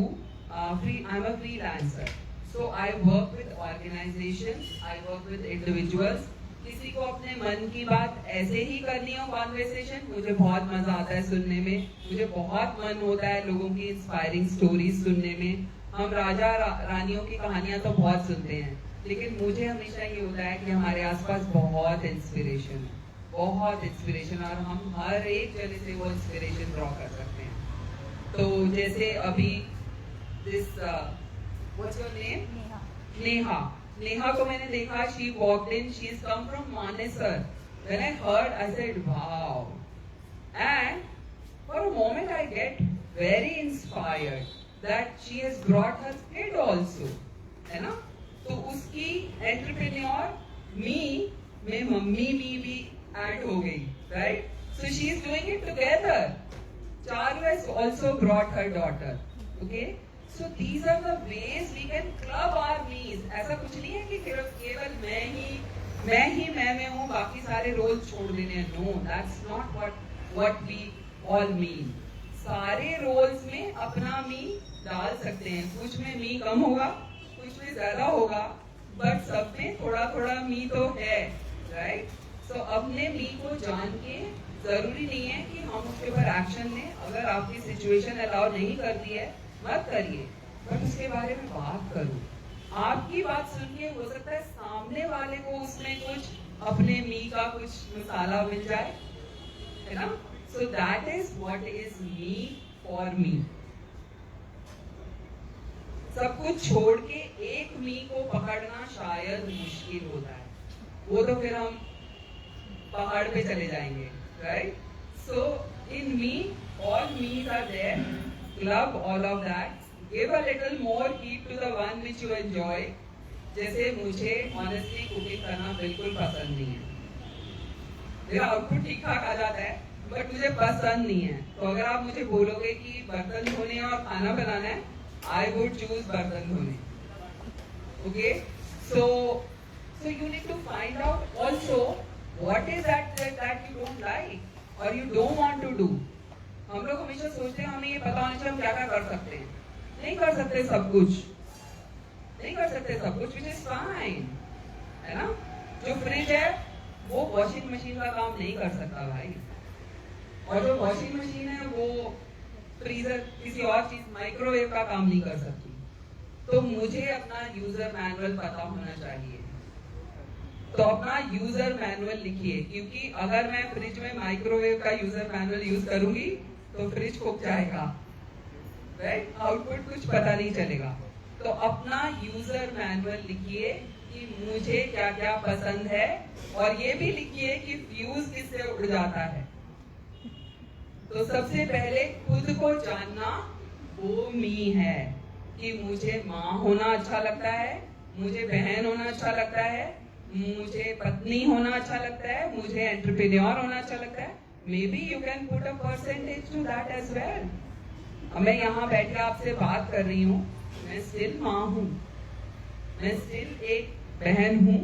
I am a freelancer. So I work with organisations, I work with individuals. किसी को अपने मन की बात ऐसे ही करनी हो कॉन्वर्सेशन, मुझे बहुत मजा आता है सुनने में, मुझे बहुत मन होता है लोगों की इंस्पायरिंग स्टोरीज सुनने में। हम राजा रानियों की कहानियां तो बहुत सुनते हैं, लेकिन मुझे हमेशा ये होता है कि हमारे आसपास बहुत इंस्पिरेशन है, बहुत इंस्पिरेशन, और हम हर एक जगह से वो इंस्पिरेशन ड्रॉ कर सकते हैं। तो जैसे अभी this what's your name? Neha को मैंने देखा, she walked in, she is come from Manesar. When I heard I said wow, and for a moment I get very inspired that she has brought her kid also, है ना? तो उसकी entrepreneur me में mummy भी add हो गई, right? So she is doing it together. Charu has also brought her daughter, okay? So these are the ways we can club our me's. ऐसा कुछ नहीं है कि केवल मैं में हूँ, बाकी सारे रोल छोड़ देने हैं। No, that's not what we all mean. सारे रोल्स में अपना मी डाल सकते हैं, कुछ में मी कम होगा, कुछ में ज्यादा होगा, बट सब में थोड़ा थोड़ा मी तो है, राइट? सो अपने मी को जान के, जरूरी नहीं है कि हम उसके ऊपर एक्शन लें। अगर आपकी सिचुएशन अलाउ नहीं करती है मत करिए, बट उसके बारे में बात करो। आपकी बात सुन के हो सकता है सामने वाले को उसमें कुछ अपने मी का कुछ मसाला मिल जाए, है ना? So that is what is me for me. सब कुछ छोड़ के एक मी को पकड़ना शायद मुश्किल होता है, वो तो फिर हम पहाड़ पे चले जाएंगे, right? So in me, all me's are there, club all of that. Give a little more heat to the one which you enjoy. जैसे मुझे honestly cooking करना बिल्कुल पसंद नहीं है. मेरा आउटपुट ठीक ठाक आ जाता है, बट मुझे पसंद नहीं है. तो अगर आप मुझे बोलोगे कि बर्तन धोने और खाना बनाना है, I would choose बर्तन धोने. Okay, so you need to find out also what is that you don't like or you don't want to do. हम लोग हमेशा सोचते हैं हमें ये पता होना चाहिए हम क्या क्या कर सकते हैं. नहीं कर सकते सब कुछ, नहीं कर सकते सब कुछ, which is fine, है ना. जो फ्रिज है वो वॉशिंग मशीन का काम नहीं कर सकता भाई, और जो वॉशिंग मशीन है वो फ्रीजर किसी और चीज माइक्रोवेव का काम नहीं कर सकती. तो मुझे अपना यूजर मैनुअल पता होना चाहिए. तो अपना यूजर मैनुअल लिखिए, क्योंकि अगर मैं फ्रिज में माइक्रोवेव का यूजर मैनुअल यूज करूंगी तो फ्रिज फूक जाएगा, राइट. आउटपुट कुछ पता नहीं चलेगा. तो अपना यूजर मैनुअल लिखिए कि मुझे क्या क्या पसंद है, और ये भी लिखिए कि फ्यूज किससे उड़ जाता है. तो सबसे पहले खुद को जानना वो मी है कि मुझे माँ होना अच्छा लगता है, मुझे बहन होना अच्छा लगता है, मुझे पत्नी होना अच्छा लगता है, मुझे एंटरप्रेन्योर होना अच्छा लगता है. Maybe you can put a percentage to that as well. मैं यहाँ बैठे आपसे बात कर रही हूँ, मैं स्टिल माँ हूँ, मैं स्टिल एक बहन हूँ.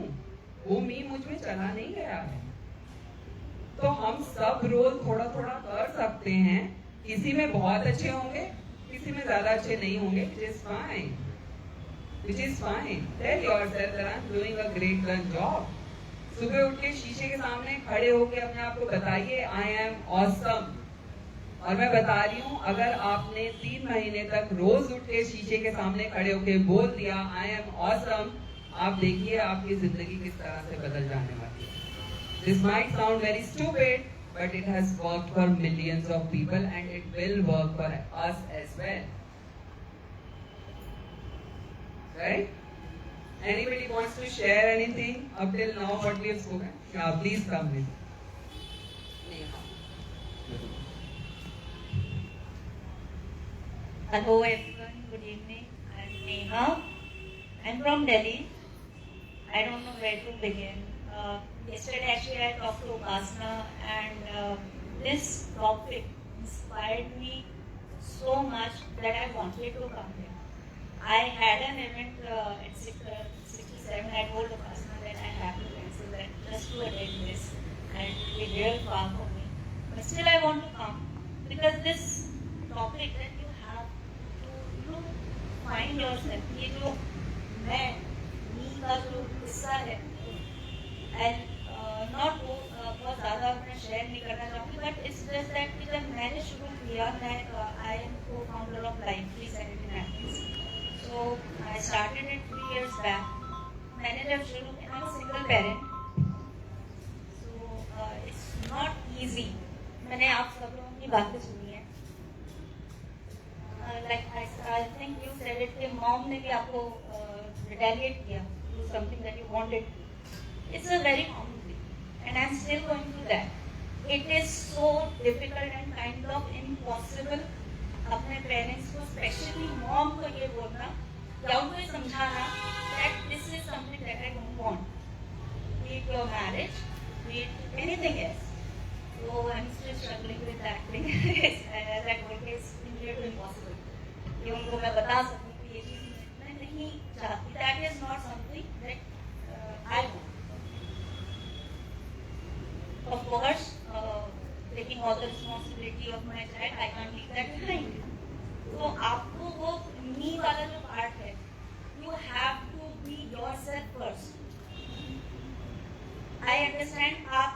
वो मी मुझ में चला नहीं गया है. तो हम सब रोल थोड़ा थोड़ा कर सकते हैं. किसी में बहुत अच्छे होंगे, किसी में ज्यादा अच्छे नहीं होंगे, which is fine. Which is fine. Tell yourself that I'm doing a great job. सुबह उठ के शीशे के सामने खड़े होके अपने आप को बताइए I am awesome. और मैं बता रही हूँ, अगर आपने 3 महीने तक रोज उठ के शीशे के सामने खड़े होके बोल दिया I am awesome, आप देखिए आपकी जिंदगी किस तरह से बदल जाने वाली है. This might sound very stupid, but it has worked for millions of people and it will work for us as well. Right? Anybody wants to share anything up till now what we have spoken? Yeah, please come in. Hello everyone, good evening. I'm Neha. I'm from Delhi. I don't know where to begin. Yesterday actually I talked to Upasana and this topic inspired me so much that I wanted to come here. I had an event at 67. I told Upasana that I have to cancel that just to attend this, and it will be real far for me. But still I want to come because this topic that you have to find yourself, ये जो मैं का जो हिस्सा है, and not बहुत ज़्यादा अपना शेयर नहीं करना चाहूँगी, but it's just that कि जब मैंने शुरू किया, मैं I am co-founder of Lively Sanitary Napkins. So I started it 3 years back. मैंने जब शुरू किया, I'm a single parent, so it's not easy. मैंने आप सब लोगों की बातें सुनी है. Like I think you said it, कि mom ने भी आपको retaliate किया to something that you wanted. It's a very common thing, and I'm still going through that. It is so difficult and kind of impossible अपने parents को, especially mom को ये बोलना या उनको ये समझाना that this is something that I don't want. Be it your marriage, be it anything else. So I'm still struggling with that thing. That work is nearly impossible. ये उनको मैं बता सकूँ कि ये चीज़ मैं नहीं चाहती. That is not something that I want. Of course, taking all the responsibility of my child, I can't leave that behind. तो आपको वो me वाला जो part है, you have to be yourself first. I understand आप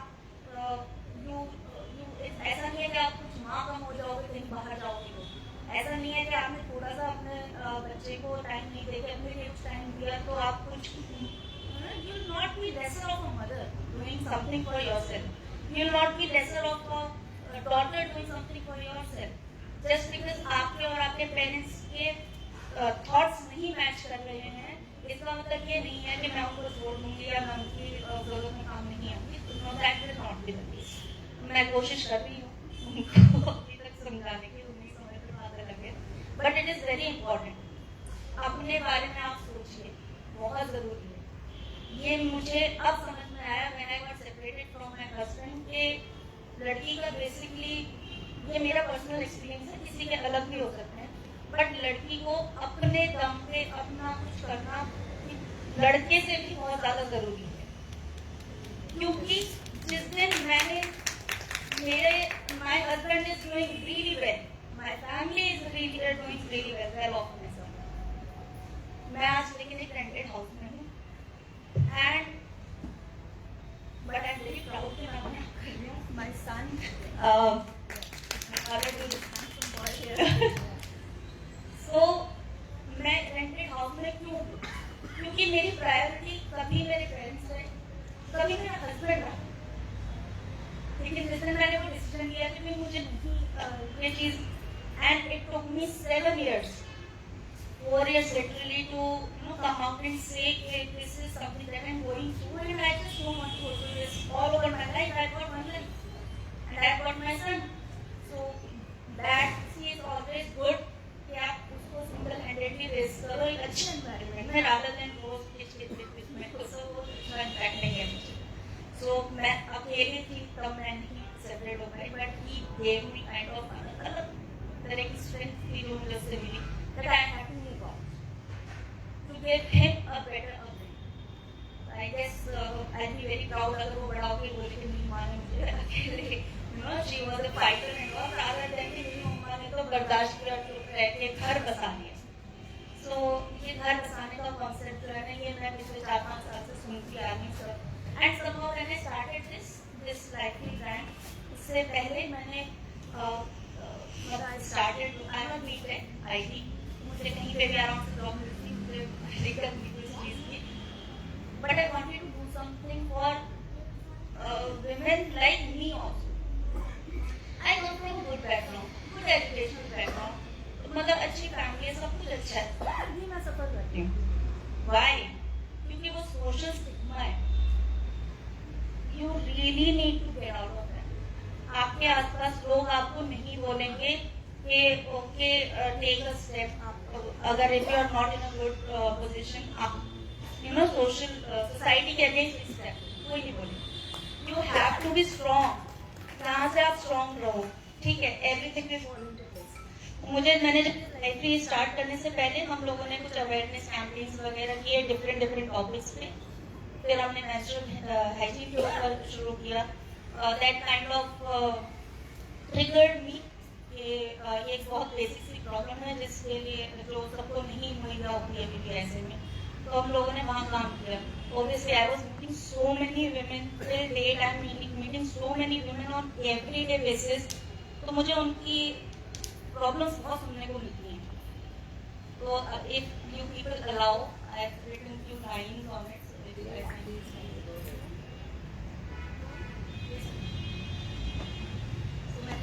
ऐसा नहीं है कि आप कुछ माँ कम हो जाओगे कहीं बाहर जाओगे तो, ऐसा नहीं है कि आपने थोड़ा सा अपने बच्चे को टाइम नहीं देके अपने लिए कुछ टाइम दिया तो आप कुछ, you will not be lesser of a mother doing something for yourself. You will not be lesser of a daughter doing something for yourself. Just because आपके और आपके पेरेंट्स के थॉट्स नहीं मैच कर रहे हैं, इसका मतलब ये नहीं है कि मैं उनको छोड़ दूंगी या मैं उनकी जरूरत में काम नहीं आऊंगी. No, that will not be the case. मैं कोशिश कर रही हूँ उनको अभी तक समझाने की, उन्हीं समय पर बात अलग है. But it is very important. अपने बारे में आप सोचिए, बहुत जरूरी है। ये मुझे अब समझ में आया when I got separated from my husband कि लड़की का बेसिकली, ये मेरा पर्सनल एक्सपीरियंस है, किसी के अलग भी हो सकते हैं, बट लड़की को अपने दम पे अपना कुछ करना लड़के से भी बहुत ज्यादा जरूरी है। क्योंकि जिस दिन मैंने my husband is doing really well, my family is really doing really well of my son. मैं आज लेकिन एक रेंटेड हाउस में हूँ, and but I am very proud कि मैं अपने आप कर रही हूँ। माय सन सो मैं रेंटेड हाउस में क्यों? क्योंकि मेरी प्रायोरिटी कभी मेरे पेरेंट्स रहे, कभी मेरा हस्बैंड रहा। लेकिन जिस दिन मैंने वो डिसीजन लिया कि मैं मुझे नहीं ये चीज, and it took me 7 years, 4 years literally to come out and say that this is something that I'm going through, and I just don't want to go through this all over my life. I've got one life and I've got my son, so that she is always good कि आप उसको single handedly race करो एक अच्छे environment में, rather than रोज किच में तो सब वो अच्छा इम्पैक्ट नहीं है मुझे। सो मैं अकेली थी तब मैं नहीं सेपरेट हो पाई, but he gave me kind of अलग तरह की स्ट्रेंथ थी जो मुझे उससे मिली, that I had to move on to give him a better upbringing. I guess I'll be very proud अगर वो बड़ा होकर बोले कि मेरी माँ ने मुझे अकेले, she was a fighter and all, rather than कि मेरी मम्मा ने तो बर्दाश्त किया तो रह के घर बसा लिया। सो ये घर बसाने का कॉन्सेप्ट जो है ना, ये मैं पिछले 4-5 साल से सुनती आ रही हूँ सब, and somehow when I started this Lively brand, इससे पहले मैंने started, I'm a B.Tech IT, मुझे कहीं पे भी आराम से जॉब मिलती, मुझे दिक्कत नहीं किसी चीज़ की, but I wanted to do something for women like me also. I come from a good background, good educational background, मतलब अच्छी फैमिली है, सब कुछ अच्छा है, फिर भी मैं सफर करती हूँ। Why? क्योंकि वो सोशल स्टिग्मा है। You really need to get out of that. आपके आसपास लोग आपको नहीं बोलेंगे कि ओके टेक अ स्टेप, अगर if you are not in a good position, आप सोशल सोसाइटी के अगेंस्ट स्टेप कोई नहीं बोलेगा। You have to be strong, जहाँ से आप स्ट्रॉन्ग रहो, ठीक है, everything will fall into place. मैंने जब लाइब्रेरी स्टार्ट करने से पहले हम लोगों ने कुछ अवेयरनेस कैंपेन्स वगैरह किए डिफरेंट टॉपिक्स पे, फिर हमने मेंस्ट्रुअल हाइजीन के ऊपर शुरू किया। दैट काइंड ऑफ ट्रिगर्ड मी कि ये एक बहुत बेसिक सी प्रॉब्लम है जिसके लिए जो सबको नहीं मुहैया होती है अभी ऐसे में, तो हम लोगों ने वहाँ काम किया। Obviously, I was meeting so many women till date. I'm meeting so many women on everyday basis. तो मुझे उनकी प्रॉब्लम्स बहुत सुनने को मिलती हैं। तो if you people allow, I've written few lines on it. So maybe I can use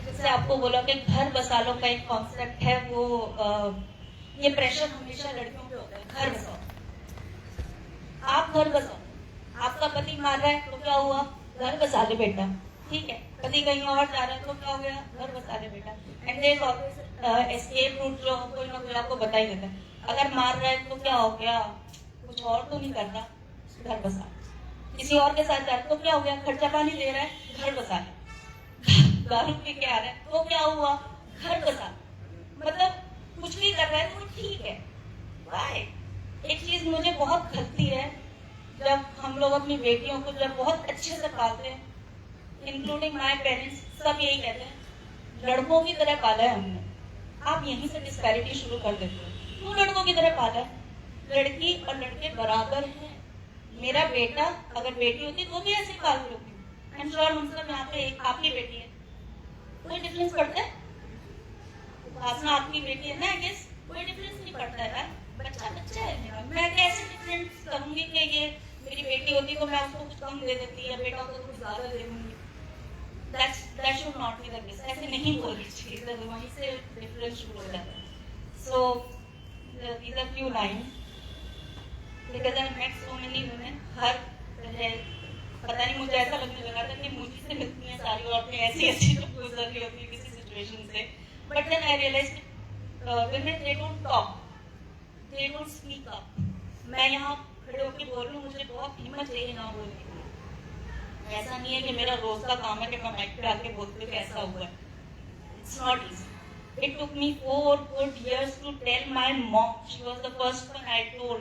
जैसे आपको बोला कि घर बसा लो का एक कॉन्सेप्ट है, वो ये प्रेशर हमेशा लड़कियों पे होता है, घर बसाओ, आप घर बसाओ, आपका पति मार रहा है तो क्या हुआ, घर बसा ले बेटा, ठीक है, पति कहीं और जा रहा है तो क्या हो गया, घर बसा ले बेटा। And there is always escape route जो कोई ना कोई आपको बता ही देता है। अगर मार रहा है तो क्या हो गया, कुछ और तो नहीं करना, घर बसा। किसी और के साथ जा रहा है तो क्या हो गया, खर्चा पानी दे रहा है, घर बसा ले। दारू पी के आ रहा है तो क्या हुआ, घर बसा। मतलब कुछ भी कर रहा है तो ठीक है। वाई? एक चीज मुझे बहुत खलती है, जब हम लोग अपनी बेटियों को जब बहुत अच्छे से पालते हैं, इंक्लूडिंग माय पेरेंट्स, सब यही कहते हैं लड़कों की तरह पाला है हमने। आप यहीं से डिस्पैरिटी शुरू कर देते हो, क्यों लड़कों की तरह पाला है? लड़की और लड़के बराबर हैं। मेरा बेटा अगर बेटी होती तो भी ऐसे पाल रही होती। आई एम श्योर हम सब यहाँ पे आपकी बेटी है, कोई डिफरेंस पड़ता है? उपासना आपकी बेटी है ना, आई गेस कोई डिफरेंस नहीं पड़ता है। बच्चा बच्चा है मेरा, मैं कैसे डिफरेंस करूंगी कि ये मेरी बेटी होती तो मैं उसको कुछ कम दे देती या बेटा को कुछ ज्यादा दे दूंगी। That should not be the case. ऐसे नहीं बोलनी चाहिए, वहीं से डिफरेंस शुरू हो जाता है। So these are few lines because I met so many women. हर पता नहीं, मुझे ऐसा लगने लगा था कि मुझे से मिलती हैं सारी औरतें ऐसी जो गुजर रही होती है किसी सिचुएशन से, but then I realized women they don't talk, they don't speak up. मैं यहाँ खड़े होकर बोल रही हूँ, मुझे बहुत हिम्मत चाहिए ना बोलने के लिए। ऐसा नहीं है कि मेरा रोज का काम है कि मैं माइक पे आके बोलती हूँ कि ऐसा हुआ है। It's not easy. It took me 4 good years to tell my mom. She was the first one I told.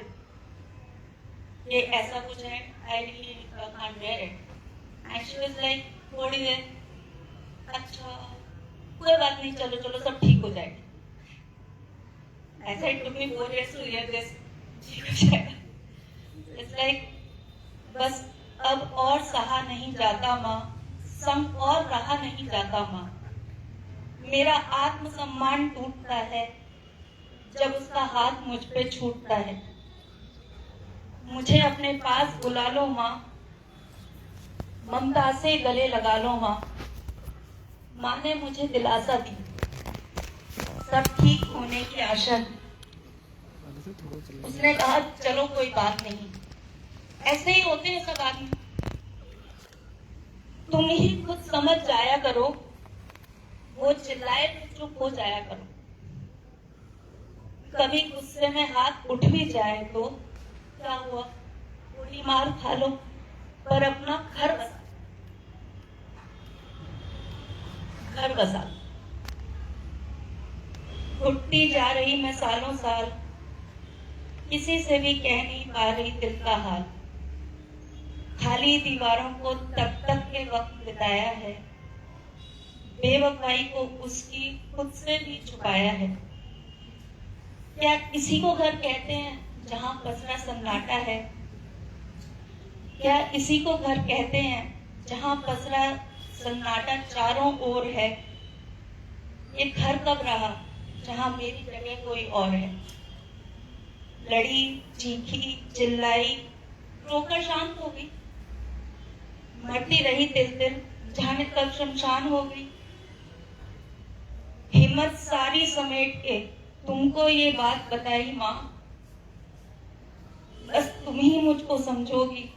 ये ऐसा कुछ है, I really can't bear it. And she was like, थोड़ी देर, अच्छा, कोई बात नहीं, चलो चलो सब ठीक हो जाएगा। ऐसा it took me 4 years to hear this. ठीक हो जाएगा। It's like, बस अब और सहा नहीं जाता माँ, संग और रहा नहीं जाता माँ। मेरा आत्मसम्मान टूटता है जब उसका हाथ मुझ पे छूटता है। मुझे अपने पास बुला लो माँ, ममता से गले लगा लो माँ। माँ ने मुझे दिलासा दी, सब ठीक होने की आशा दी। उसने कहा चलो कोई बात नहीं, ऐसे ही होते हैं सब आदमी, तुम ही खुद समझ जाया करो, वो चिल्लाए तो चुप हो जाया करो। कभी गुस्से में हाथ उठ भी जाए तो क्या हुआ, थोड़ी मार खा लो, पर अपना घर बसा, घर बसा। घुटती जा रही मैं सालों साल, किसी से भी कह नहीं पा रही दिल का हाल। खाली दीवारों को तक तक के वक्त बिताया है, बेवफाई को उसकी खुद से भी छुपाया है। क्या किसी को घर कहते हैं जहां पसरा सन्नाटा है? क्या इसी को घर कहते हैं जहां पसरा सन्नाटा चारों ओर है? ये घर कब रहा जहां मेरी जगह कोई और है? लड़ी, चीखी, चिल्लाई, रोकर शांत हो गई। मरती रही तिल तिल, जाने कब शमशान हो गई। हिम्मत सारी समेट के तुमको ये बात बताई माँ, बस तुम ही मुझको समझोगी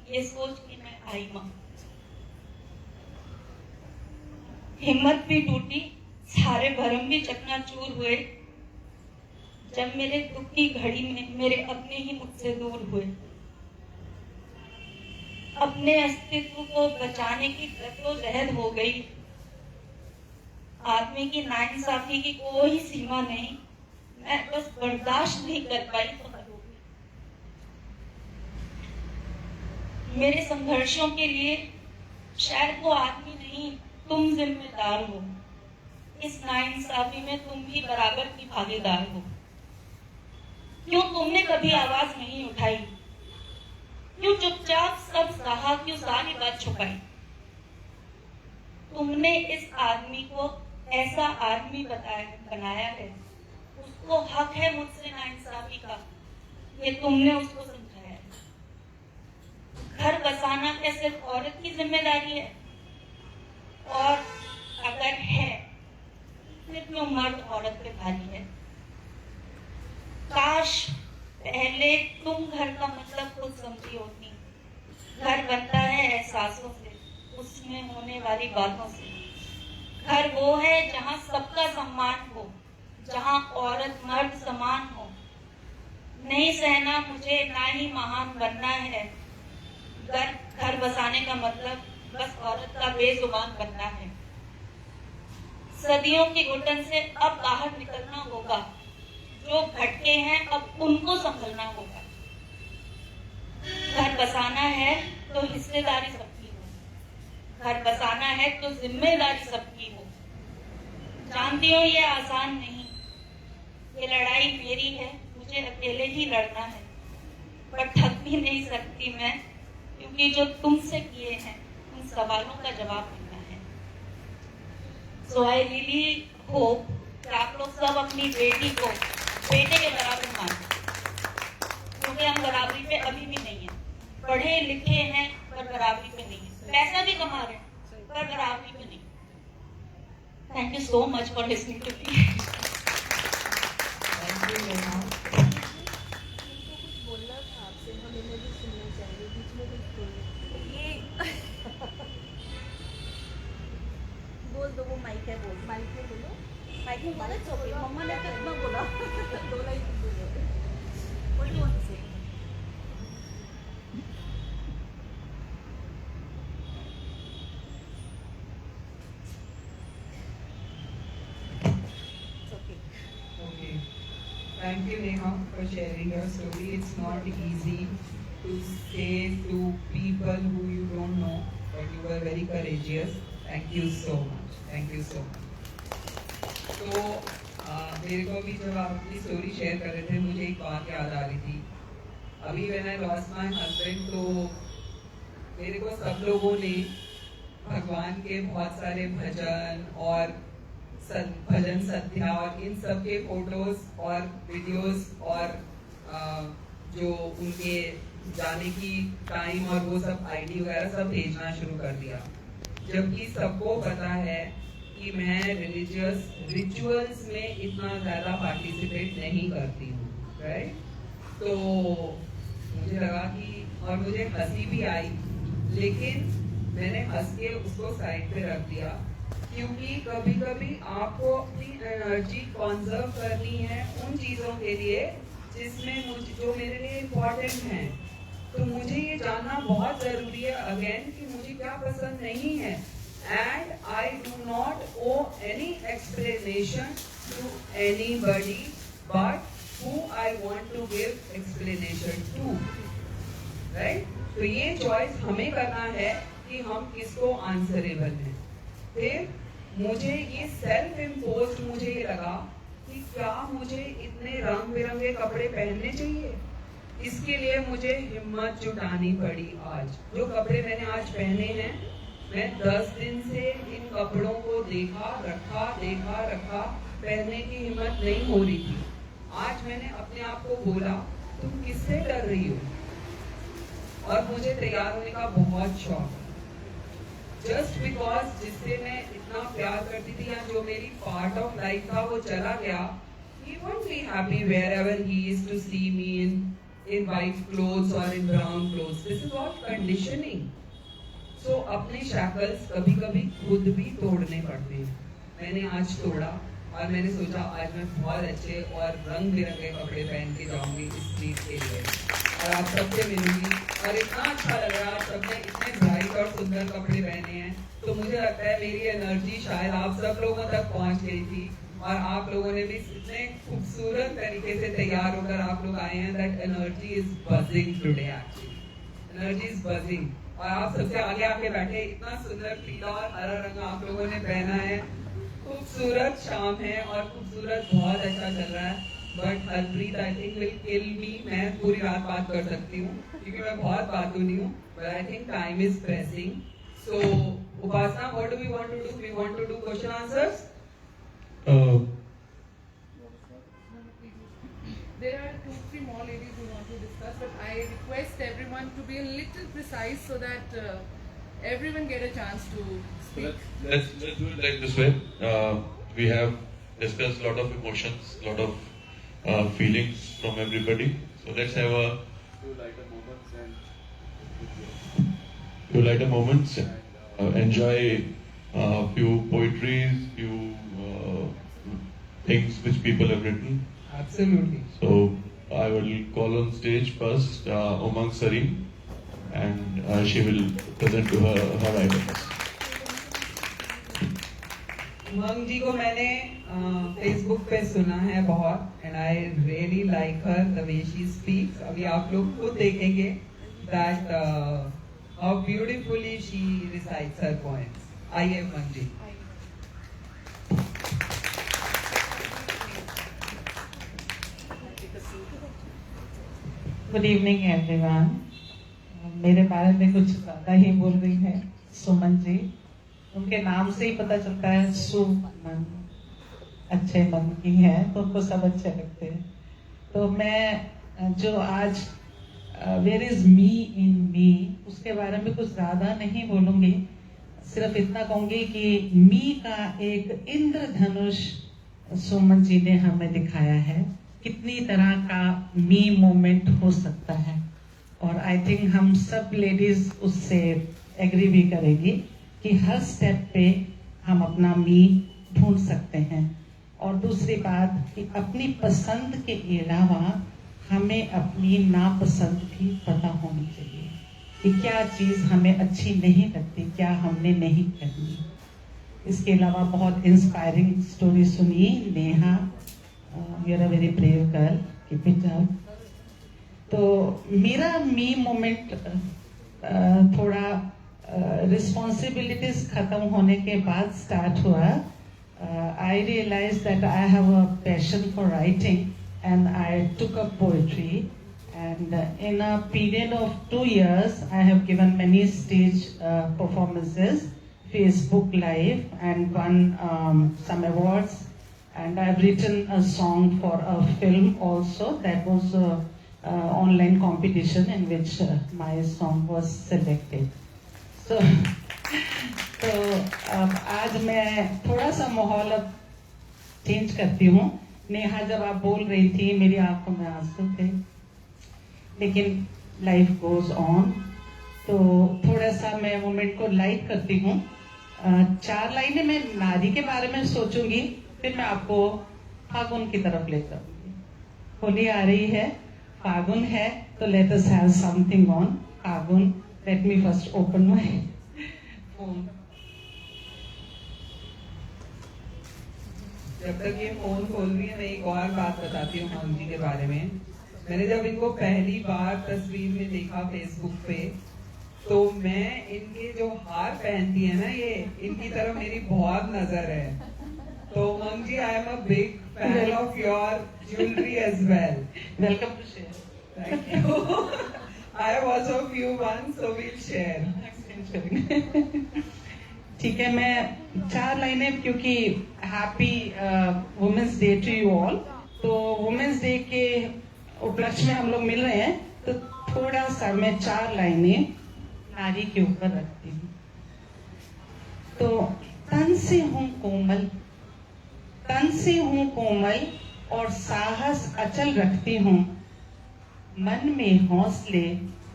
ये सोच के मैं आई माँ। हिम्मत भी टूटी, सारे भरम भी चकनाचूर हुए, जब मेरे दुख की घड़ी में मेरे अपने ही मुझसे दूर हुए। अपने अस्तित्व को बचाने की जद्दोजहद हो गई। आदमी की नाइंसाफी की कोई सीमा नहीं, मैं बस बर्दाश्त नहीं कर पाई तो हद हो गई। मेरे संघर्षों के लिए शायद वो आदमी नहीं, तुम जिम्मेदार हो। इस नाइंसाफी में तुम भी बराबर की भागीदार हो। क्यों तुमने कभी आवाज नहीं उठाई? क्यों चुपचाप सब सहा? क्यों सारी बात छुपाई? तुमने इस आदमी को ऐसा आदमी बनाया है, उसको हक है मुझसे नाइंसाफी का, ये तुमने उसको समझाया है। घर बसाना क्या सिर्फ औरत की जिम्मेदारी है? और अगर है फिर क्यों मर्द औरत पे भारी है? काश पहले तुम घर का मतलब खुद समझी होती। घर बनता है एहसासों से, उसमें होने वाली बातों से। घर वो है जहाँ सबका सम्मान हो, जहाँ औरत मर्द समान हो। नहीं सहना मुझे, ना ही महान बनना है। घर बसाने का मतलब बस औरत का बेजुबान बनना है। सदियों की घुटन से अब बाहर निकलना होगा। जो भटके हैं अब उनको संभलना होगा। घर बसाना है तो हिस्सेदारी सबकी हो, घर बसाना है तो जिम्मेदारी सबकी हो। जानती हो ये आसान नहीं, ये लड़ाई मेरी है, मुझे अकेले ही लड़ना है। पर थक भी नहीं सकती मैं, क्योंकि जो तुमसे किए हैं उन सवालों का जवाब देना है। सो आई रियली होप कि आप लोग सब अपनी बेटी को बेटे के बराबर माने, क्योंकि हम बराबरी पे अभी भी नहीं है। पढ़े लिखे हैं पर बराबरी पे नहीं है, पैसा भी कमा रहे हैं पर बराबरी पे नहीं। Thank you so much for listening to me. बोलना था आपसे, हमें भी सुनना चाहिए, बीच में कुछ बोलना। ये बोल दो, वो माइक है, बोल माइक में बोलो। माइकिंग बोला ओके मम्मा ने तो इतना बोला 2 लाइन बोलो. व्हाट डू वांट टू से okay Okay. Thank you, Neha, for sharing your story. It's not easy to say to people who you don't know, but you were very courageous. Thank you so much. Thank you so much. तो मेरे को भी जब आप अपनी story share कर रहे थे मुझे एक बात याद आ रही थी. अभी when I lost my husband तो मेरे को सब लोगों ने भगवान के बहुत सारे भजन और भजन संध्या और इन सब के फोटोज और वीडियोस और जो उनके जाने की टाइम और वो सब आईडी वगैरह सब भेजना शुरू कर दिया. जबकि सबको पता है कि मैं रिलीजियस रिचुअल्स में इतना ज़्यादा पार्टिसिपेट नहीं करती हूँ, राइट? तो मुझे लगा कि और मुझे हंसी भी आई, लेकिन मैंने हंस के उसको साइड पे रख दिया क्योंकि कभी कभी आपको अपनी एनर्जी कॉन्जर्व करनी है उन चीज़ों के लिए जिसमें जो मेरे लिए इम्पोर्टेंट हैं. तो मुझे ये जानना बहुत ज़रूरी है अगेन कि मुझे क्या पसंद नहीं है. And I do not owe any explanation to anybody but who I want to give explanation to, right? तो ये चॉइस हमें करना है कि हम किसको आंसरेबल हैं. फिर मुझे ये सेल्फ इम्पोज्ड मुझे ये लगा कि क्या मुझे इतने रंग बिरंगे कपड़े पहनने चाहिए. इसके लिए मुझे हिम्मत जुटानी पड़ी. आज जो कपड़े मैंने आज पहने हैं मैं 10 दिन से इन कपड़ों को देखा रखा पहनने की हिम्मत नहीं हो रही थी. आज मैंने अपने आप को बोला तुम किससे डर रही हो. और मुझे तैयार होने का बहुत शौक है. जस्ट बिकॉज जिससे मैं इतना प्यार करती थी या जो मेरी पार्ट ऑफ लाइफ था वो चला गया, he won't be happy wherever he is to see me in white clothes or in brown clothes. This is all conditioning. So अपने shackles कभी कभी खुद भी तोड़ने पड़ते हैं. मैंने आज तोड़ा और मैंने सोचा आज मैं बहुत अच्छे और रंग बिरंगे कपड़े पहन के जाऊंगी इस ट्रीट के लिए और आप सबसे मिलूंगी. और इतना अच्छा लग रहा है, सबने इतने ब्राइट और सुंदर कपड़े पहने हैं. तो मुझे लगता है मेरी एनर्जी शायद आप सब लोगों तक पहुंच गई थी और आप लोगों ने भी इतने खूबसूरत तरीके से तैयार होकर आप लोग आए हैं. That energy is buzzing today. Actually energy is buzzing. और आप सबसे आगे आके बैठे, इतना सुंदर पीला और हरा रंग आप लोगों ने पहना है. खूबसूरत शाम है और खूबसूरत बहुत अच्छा चल रहा है. But Harpreet I think will kill me. मैं पूरी रात बात कर सकती हूँ क्योंकि मैं बहुत बातूनी हूँ. But I think time is pressing. So Upasana, what do we want to do? We want to do question answers. There are 2-3 more ladies who want to discuss, but I request everyone to be a little precise so that everyone get a chance to speak. Let's do it like this way. We have discussed a lot of emotions, a lot of feelings from everybody. So let's have a few lighter moments and enjoy few poetries, few things which people have written. Absolutely. So I will call on stage first Umang Sareem, and she will present to her items. Umang ji को मैंने Facebook पे सुना है बहुत, and I really like her the way she speaks. अभी आप लोग खुद देखेंगे that how beautifully she recites her points. आइए Umang ji. Good evening everyone. मेरे बारे में कुछ ज़्यादा ही बोल रही है सुमन जी. उनके नाम से ही पता चलता है सुमन, अच्छे मन की है तो उनको सब अच्छे लगते हैं. तो मैं जो आज वेयर इज मी इन मी उसके बारे में कुछ ज़्यादा नहीं बोलूँगी. सिर्फ इतना कहूँगी कि मी का एक इंद्रधनुष सुमन जी ने हमें दिखाया है. कितनी तरह का मी मोमेंट हो सकता है और आई थिंक हम सब लेडीज उससे एग्री भी करेगी कि हर स्टेप पे हम अपना मी ढूंढ सकते हैं. और दूसरी बात कि अपनी पसंद के अलावा हमें अपनी नापसंद भी पता होनी चाहिए कि क्या चीज़ हमें अच्छी नहीं लगती, क्या हमने नहीं करनी। इसके अलावा बहुत इंस्पायरिंग स्टोरी सुनी। Neha, you are a very brave girl, keep it up. तो मेरा मी मोमेंट थोड़ा रिस्पॉन्सिबिलिटीज खत्म होने के बाद स्टार्ट हुआ। I realise that I have a passion for writing and I took up poetry, and in a period of 2 years I have given many stage performances, Facebook Live, and won some awards, and I've written a song for a film also. That was a online competition in which my song was selected. So आज मैं थोड़ा सा माहौल अब change करती हूँ। नेहा, जब आप बोल रही थी मेरी आंखों में आंसू थे, लेकिन लाइफ गोज ऑन। तो थोड़ा सा मैं मोमेंट को लाइट करती हूँ। 4 लाइनें मैं नारी के बारे में सोचूंगी, फिर मैं आपको फागुन की तरफ ले जाऊंगी। होली आ रही है, फागुन है, तो let us have something on Phagun. Let me first open my phone. जब तक ये फोन खोल रही है, मैं एक और बात बताती हूँ मोहन जी के बारे में। मैंने जब इनको पहली बार तस्वीर में देखा फेसबुक पे, तो मैं इनके जो हार पहनती है ना, ये इनकी तरफ मेरी बहुत नजर है। तो Mohan ji, I am a big fan of your jewellery as well. Welcome to share. Thank you. I have also few ones, so we'll share. ठीक है, मैं 4 लाइनें, क्योंकि happy women's day to you all. तो वुमेन्स डे के उपलक्ष्य में हम लोग मिल रहे हैं, तो थोड़ा सा मैं 4 लाइनें नारी के ऊपर रखती हूँ। तो तन से हूँ कोमल, तन से हूँ कोमल और साहस अचल रखती हूँ, मन में हौसले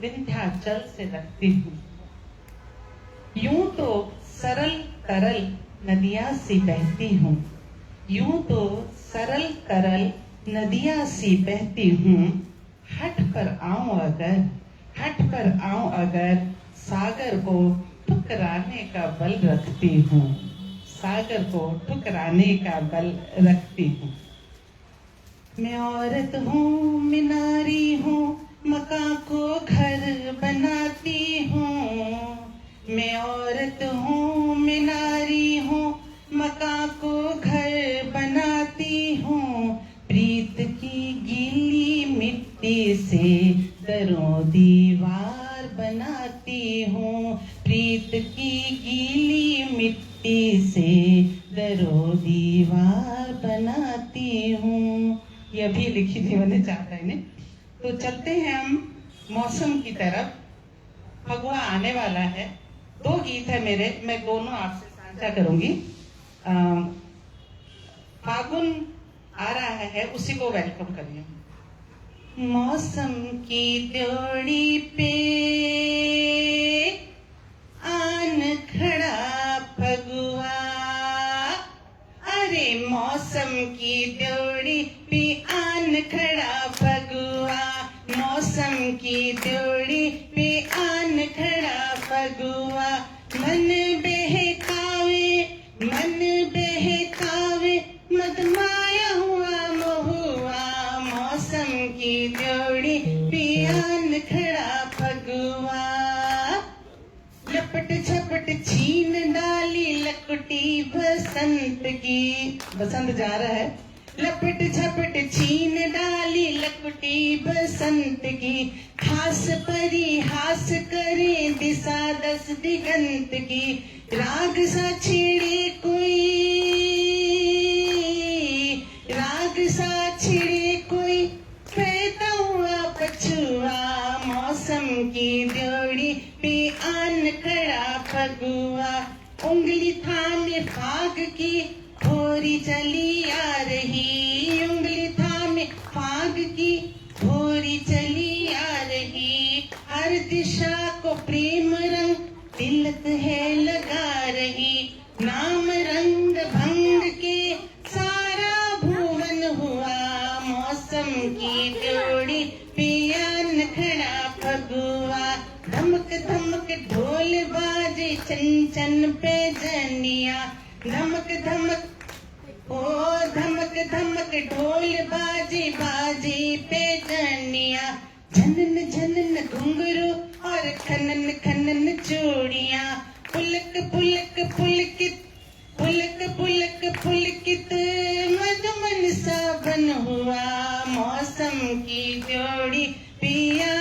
विंध्याचल से रखती हूँ। यूं तो सरल तरल नदियां सी बहती हूँ, यूं तो सरल तरल नदियां सी बहती हूँ। हट पर आऊं अगर सागर को ठुकराने का बल रखती हूँ, सागर को ठुकराने का बल रखती हूँ। मैं औरत हूँ, मैं नारी हूँ, मकान को घर बनाती हूँ। मैं औरत हूँ, मैं नारी हूँ, मकान को घर बनाती हूँ। प्रीत की गीली मिट्टी से दरों दीवार बनाती हूँ, प्रीत की गीली मिट्टी से दरों दीवार बनाती हूँ। ये भी लिखी थी मैंने 4 लाइनें। तो चलते हैं हम मौसम की तरफ। फगुआ आने वाला है। 2 गीत है मेरे, मैं दोनों आपसे साझा करूंगी। फागुन आ रहा है, उसी को वेलकम करिए। मौसम की त्योड़ी पे आन खड़ा फगुआ, अरे मौसम की त्योड़ी पे आन खड़ा फगुआ, मौसम की त्योड़ी पे आन खड़ा फगुआ। मन बहकावे मदमाया हुआ महुआ, मौसम की त्योड़ी पे आन खड़ा फगुआ। लपट झपट छीन डाली लकुटी बसंत की, बसंत जा रहा है। लपट झपट छीन डाली लकुटी बसंत की, हास परी हास करे दिशा 10 दिगंत की। राग सा छिड़े कोई, राग सा छिड़े कोई, पैदा हुआ पछुआ, मौसम की त्योड़ी पे आन खड़ा फगुआ। उंगली थामे फाग की भोरी चली आ रही, उंगली थामे फाग की भोरी चली आ रही। हर दिशा को प्रेम रंग तिलक है लगा रही, नाम रंग भंग के सारा कंचन पे जनिया, धमक धमक ओ धमक धमक ढोल बाजी बाजी पे जनिया, झनन झनन घुंघरू और खनन खनन चूड़ियां, पुलक पुलक पुलकित पुलक पुलक पुलकित मधुमन सावन हुआ, मौसम की जोड़ी पिया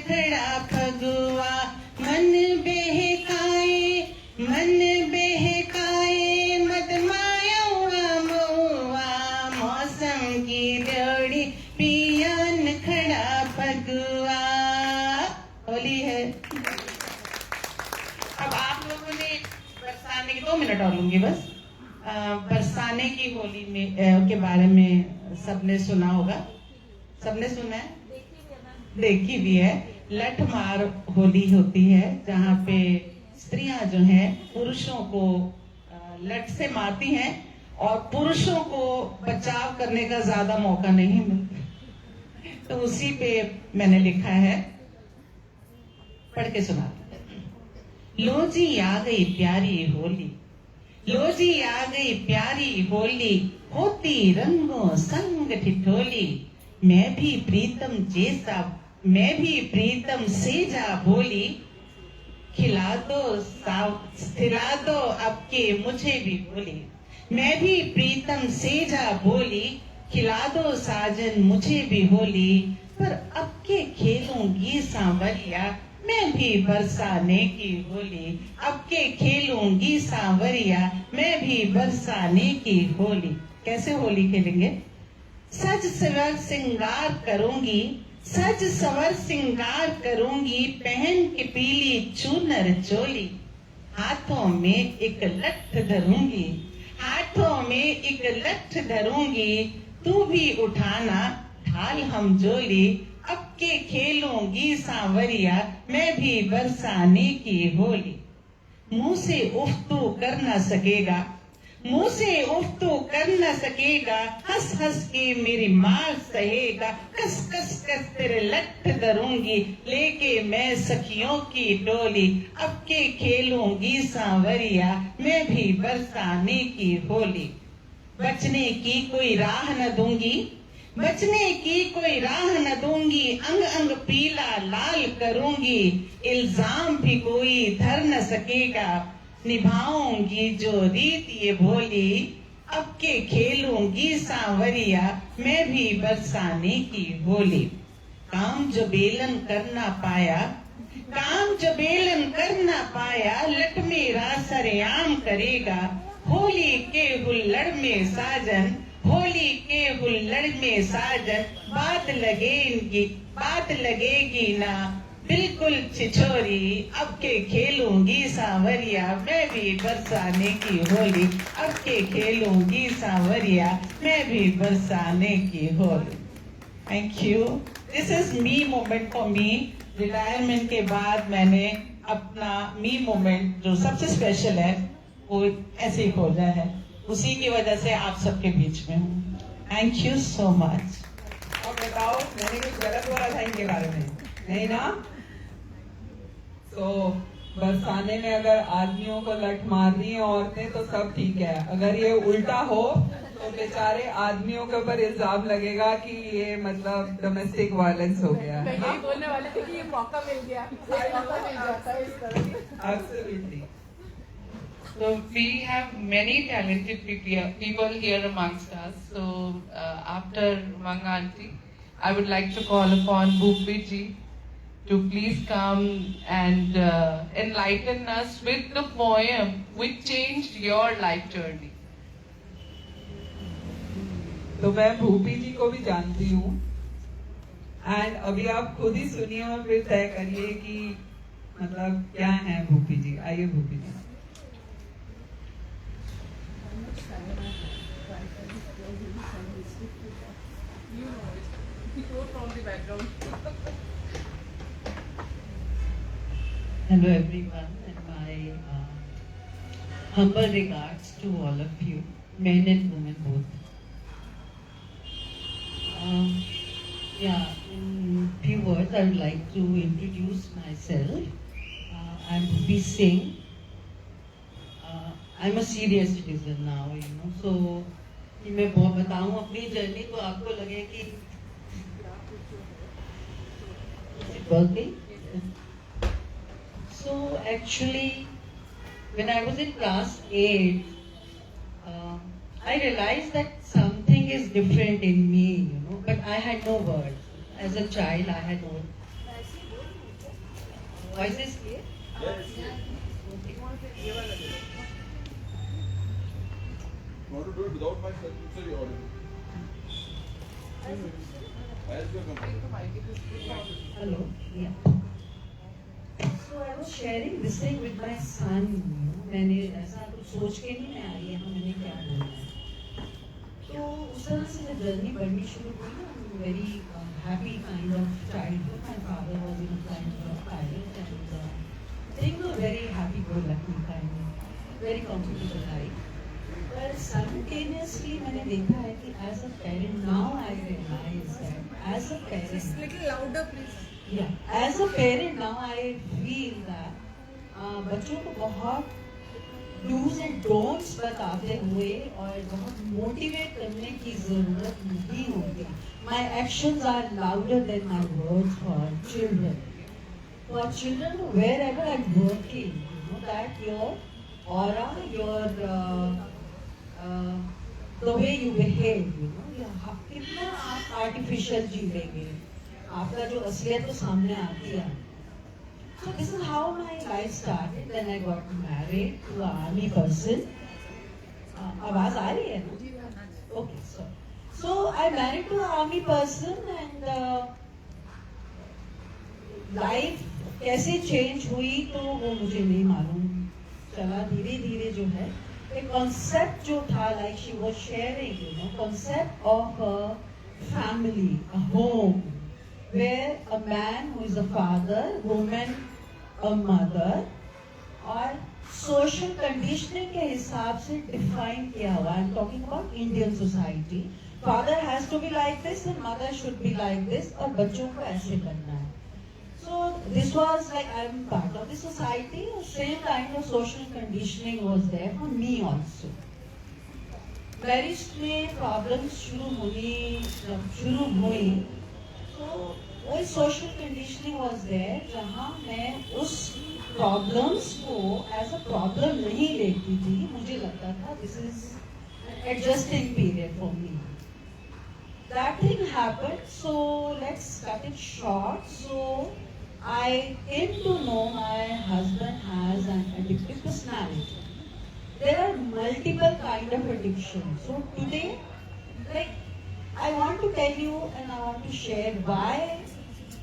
खड़ा फगुआ, मन बहकाए मदमाया महुआ, मौसम की जोड़ी पिया खड़ा फगुआ। होली है। अब आप लोगों ने बरसाने की 2 मिनट और लूंगी बस। बरसाने की होली में के बारे में सबने सुना होगा, सबने सुना है, देखी भी है। लठ मार होली होती है जहाँ पे स्त्रियां जो हैं पुरुषों को लठ से मारती हैं और पुरुषों को बचाव करने का ज्यादा मौका नहीं मिलता, तो उसी पे मैंने लिखा है, पढ़ के सुना। लो जी आ गई प्यारी होली, लो जी आ गई प्यारी होली, होती रंगों संग ठिठोली, मैं भी प्रीतम से जा बोली, खिला दो अब के मुझे भी बोली, मैं भी प्रीतम से जा बोली, खिला दो साजन मुझे भी होली, पर अब के खेलूंगी सांवरिया, मैं भी बरसाने की होली, अब के खेलूंगी सांवरिया, मैं भी बरसाने की होली। कैसे होली खेलेंगे? सज सवर सिंगार करूंगी, पहन के पीली चूनर चोली, हाथों में एक लठ धरूंगी, तू भी उठाना ढाल हम जोली, अब के खेलूंगी सांवरिया, मैं भी बरसाने की होली। मुंह से उफ तो कर न सकेगा, हंस हंस के मेरी मार सहेगा, कस कस तेरे लठ धरूंगी, लेके मैं सखियों की टोली, अब के खेलूंगी सांवरिया, मैं भी बरसाने की होली। बचने की कोई राह न दूंगी, अंग अंग पीला लाल करूंगी, इल्जाम भी कोई धर न सकेगा, निभाऊंगी जो रीत ये भोली, अब के खेलूंगी सांवरिया, मैं भी बरसाने की होली। काम जो बेलन कर ना पाया, लट मेरा सरेआम करेगा, होली के हुल्लड़ में साजन, बात लगेगी ना बिल्कुल छिछोरी, अब के खेलूंगी सांवरिया, मैं भी बरसाने की होली, अब के खेलूंगी सांवरिया, मैं भी बरसाने की Holi. Thank you. This is me moment for me. Retirement के बाद मैंने अपना मी मोमेंट जो सबसे स्पेशल है वो ऐसे ही खोजा है, उसी की वजह से आप सबके बीच में हूँ। Thank you so much. अब बताओ, मैंने कुछ गलत बोला था इनके बारे में? नहीं ना? तो बरसाने में अगर आदमियों को लठ मार रही हैं औरतें तो सब ठीक है, अगर ये उल्टा हो तो बेचारे आदमियों के ऊपर इल्जाम लगेगा कि ये मतलब डोमेस्टिक वायलेंस हो गया है। यही बोलने वाले थे कि ये मौका मिल गया, मौका मिल जाता है इस तरह। Absolutely. So we have many talented people here amongst us. So after Manga Aunty, I would like to call upon Bhupi ji to please come and enlighten us with the poem which changed your life journey. तो मैं भूपी जी को भी जानती हूँ, and अभी आप खुद ही सुनिए और फिर तय करिए कि मतलब क्या है भूपी जी। आइए भूपी जी। Hello everyone, and my humble regards to all of you, men and women both. In few words, I would like to introduce myself. I'm Bhupi Singh. I'm a senior citizen now, you know, so कि मैं बहुत बताऊं अपनी journey तो आपको लगे कि working. So actually, when I was in class 8, I realized that something is different in me, you know, but I had no words. As a child, I had no. Voice is clear? Yes. You want to do it without mic, sir? It's very audible. As you are comfortable. Hello. Yeah. So I was sharing this thing with my son. मैंने ऐसा कुछ सोच के नहीं मैं आई यहाँ मैंने क्या बोलना है. तो उस तरह से जब जर्नी बढ़नी शुरू हुई ना, very happy kind of childhood. My father was in a kind of pilot and things were very happy-go-lucky kind of, very comfortable life. But simultaneously मैंने देखा है कि as a parent now I realize that as a parent. Just little louder, please. Yeah, as a parent now I feel that बच्चों को बहुत dos and don'ts बताते हुए और बहुत मोटिवेट करने की जरूरत नहीं होती. My actions are louder than my words for children. For children wherever I am working, you know that your aura, your the way you behave, you know कितना आप आर्टिफिशियल जीवेंगे, आपका जो असलियत तो सामने आती है. So this is how my life started. Then I got married to an army person. आवाज आ रही है ना? Okay, so I married to an army person and life कैसे change हुई तो वो मुझे नहीं मालूम चला. धीरे धीरे जो है एक concept जो था, like she was sharing, you know, concept of a family, a home, where a man who is a father, woman a mother, और social conditioning के हिसाब से define किया हुआ. I'm talking about Indian society. Father has to be like this and mother should be like this, और बच्चों को ऐसे करना है. So this was like I'm part of the society. Same kind of social conditioning was there for me also. Marriage में problems शुरू हुई तो वही सोशल कंडीशनिंग वॉज देयर, जहाँ मैं उस प्रॉब्लम्स को एज अ प्रॉब्लम नहीं लेती थी. मुझे लगता था this is adjusting period for me. That thing happened. So let's cut it short. So I came to know my husband has an addictive personality. There are multiple kind of addiction. So today like I want to tell you and I want to share why,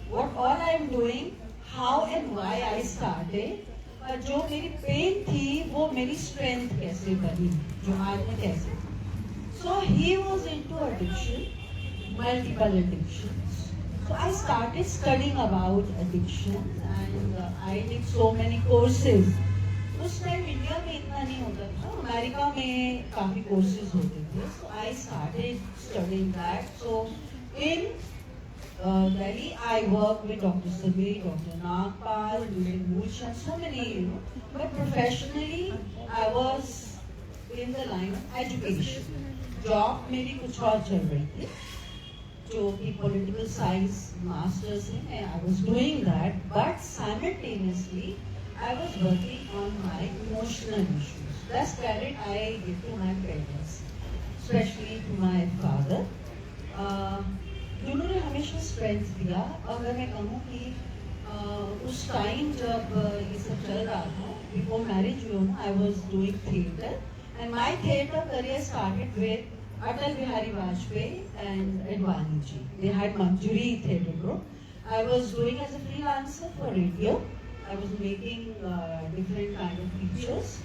what all I am doing, how and why I started. और जो मेरी pen थी वो मेरी strength कैसे बनी, जो आज मैं कैसे. So he was into addiction, multiple addictions. So I started studying about addiction and I did so many courses. उस टाइम इंडिया में इतना नहीं होता था, अमेरिका में काफी कोर्सेज होते थे. So I started studying that. So in Delhi I worked with Dr. Sabir, Dr. Nagpal, Dr. Mulchan, so many, you know. But professionally I was in the line of education. Job मेरी कुछ और चल रही थी, जो कि political science masters है. I was doing that, but simultaneously I was working on my emotional issues. That's credit I give to my parents, especially to my father. जिन्होंने हमेशा स्ट्रेंथ दिया. अगर मैं कहूँ कि उस टाइम जब ये सब चल रहा था, before marriage you know, I was doing theatre and my theatre career started with Atal Bihari Vajpayee and Advani ji. They had Manjuri Theatre Group. I was doing as a freelancer for radio. I was making different kind of features.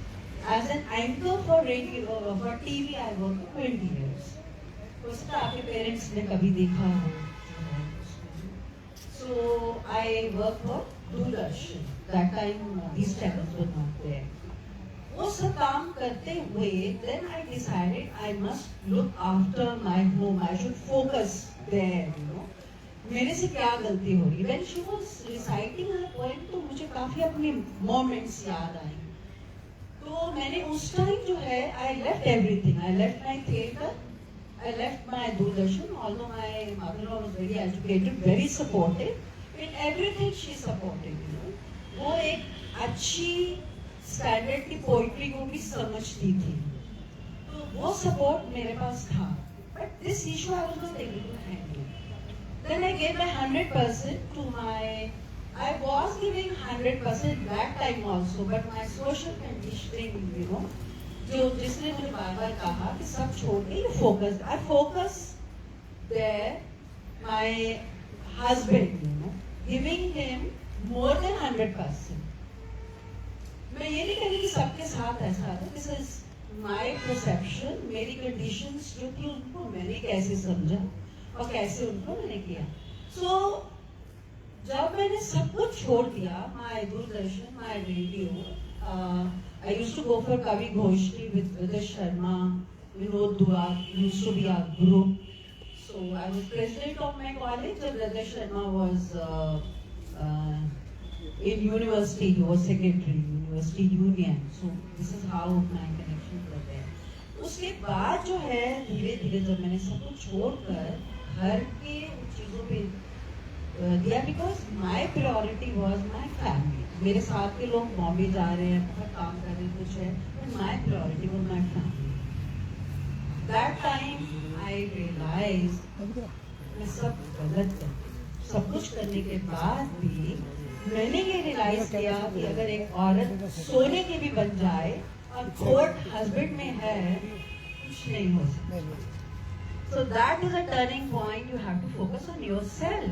As an anchor for radio, for TV, I worked for 20 years. उसका आपके parents ने कभी देखा हो. So I worked for Doordarshan. That time these channels were not there. वो सब काम करते हुए then I decided I must look after my home. I should focus there, you know. मेरे से क्या गलती हो रही. When she was reciting her poem तो मुझे काफी अपने moments याद आई. तो मैंने उस टाइम जो है I left everything, I left my theatre, I left my Doordarshan, although my mother-in-law was very educated, very supportive. In everything she supported, you know. वो एक अच्छी स्टैंडर्ड की पोइट्री को भी समझती थी, तो वो सपोर्ट मेरे पास था. But this issue I was not able to handle. Then I gave my 100% to my. I was giving 100% that time also, but my social conditioning, you know. जो जिसने मुझे बार बार कहा कि सब छोड़ के focus, I focus there my husband, you know, giving him more than 100%. मैं ये नहीं कह रही कि सबके साथ ऐसा था, दिस इज माय परसेप्शन, मेरी कंडीशंस जो थी उनको मैंने कैसे समझा और कैसे उनको मैंने किया. सो जब मैंने सब कुछ छोड़ दिया, my Doordarshan, my radio, I used to go for Kavi Ghoshti with Vidya Sharma, Vinod Dua, used to be our group. So I was president of my college and Vidya Sharma was in university, he was secretary, university union. So this is how my connections were there. उसके बाद जो है धीरे धीरे जब मैंने सब कुछ छोड़कर घर के चीजों पे दिया, because my priority was my family. मेरे साथ के लोग बॉम्बे जा रहे हैं, बहुत काम कर रहे हैं, कुछ है, but my priority was my family. That time I realize मैं सब गलत कर, सब कुछ करने के बाद भी मैंने ये रियलाइज किया कि अगर एक औरत सोने की भी बन जाए और खोट हस्बैंड में है, कुछ नहीं हो सकता. So that is a turning point. You have to focus on yourself.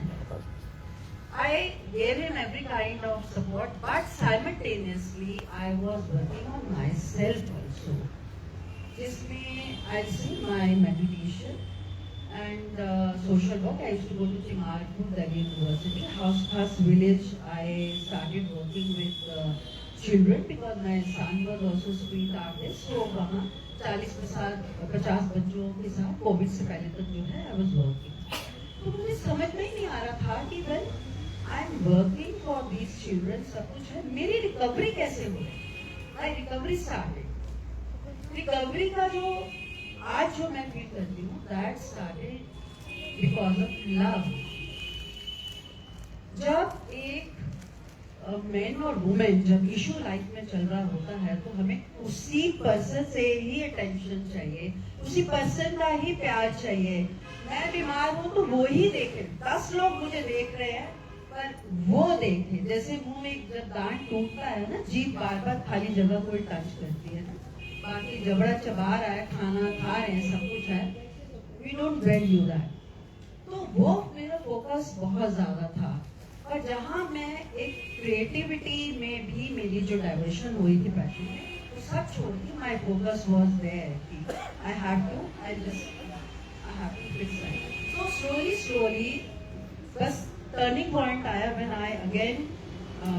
I gave him every kind of support, but simultaneously I was working on myself also. जिसमें I did my meditation and social work. I used to go to Chimarpur, Delhi University, House Village. I started working with children because my son was also a street artist. So वहाँ 40-50 बच्चों के साथ Covid से पहले तक जो है I was working. तो मुझे समझ में ही नहीं आ रहा था कि well I am working for these children, सब कुछ है, मेरी रिकवरी कैसे हो. माई रिकवरी स्टार्टेड. रिकवरी का जो आज जो मैं फील करती हूँ, that started because of love. जब एक मैन और वुमेन जब इशू लाइफ में चल रहा होता है, तो हमें उसी पर्सन से ही अटेंशन चाहिए, उसी पर्सन का ही प्यार चाहिए. मैं बीमार हूँ तो वो ही देखे, 10 लोग मुझे देख रहे हैं पर वो देखे. जैसे मुंह में जब दांत टूटता है ना, जीभ बार बार खाली जगह को टच करती है ना, बाकी जबड़ा चबा रहा है, खाना खा रहे हैं, सब कुछ है, वी डोंट वैल्यू दैट. तो वो मेरा फोकस बहुत ज्यादा था. और जहाँ मैं एक क्रिएटिविटी में भी मेरी जो डाइवर्शन हुई थी पैशन में, तो सब छोड़ के my focus was there. I have to fix that. So slowly बस टर्निंग पॉइंट आया when I again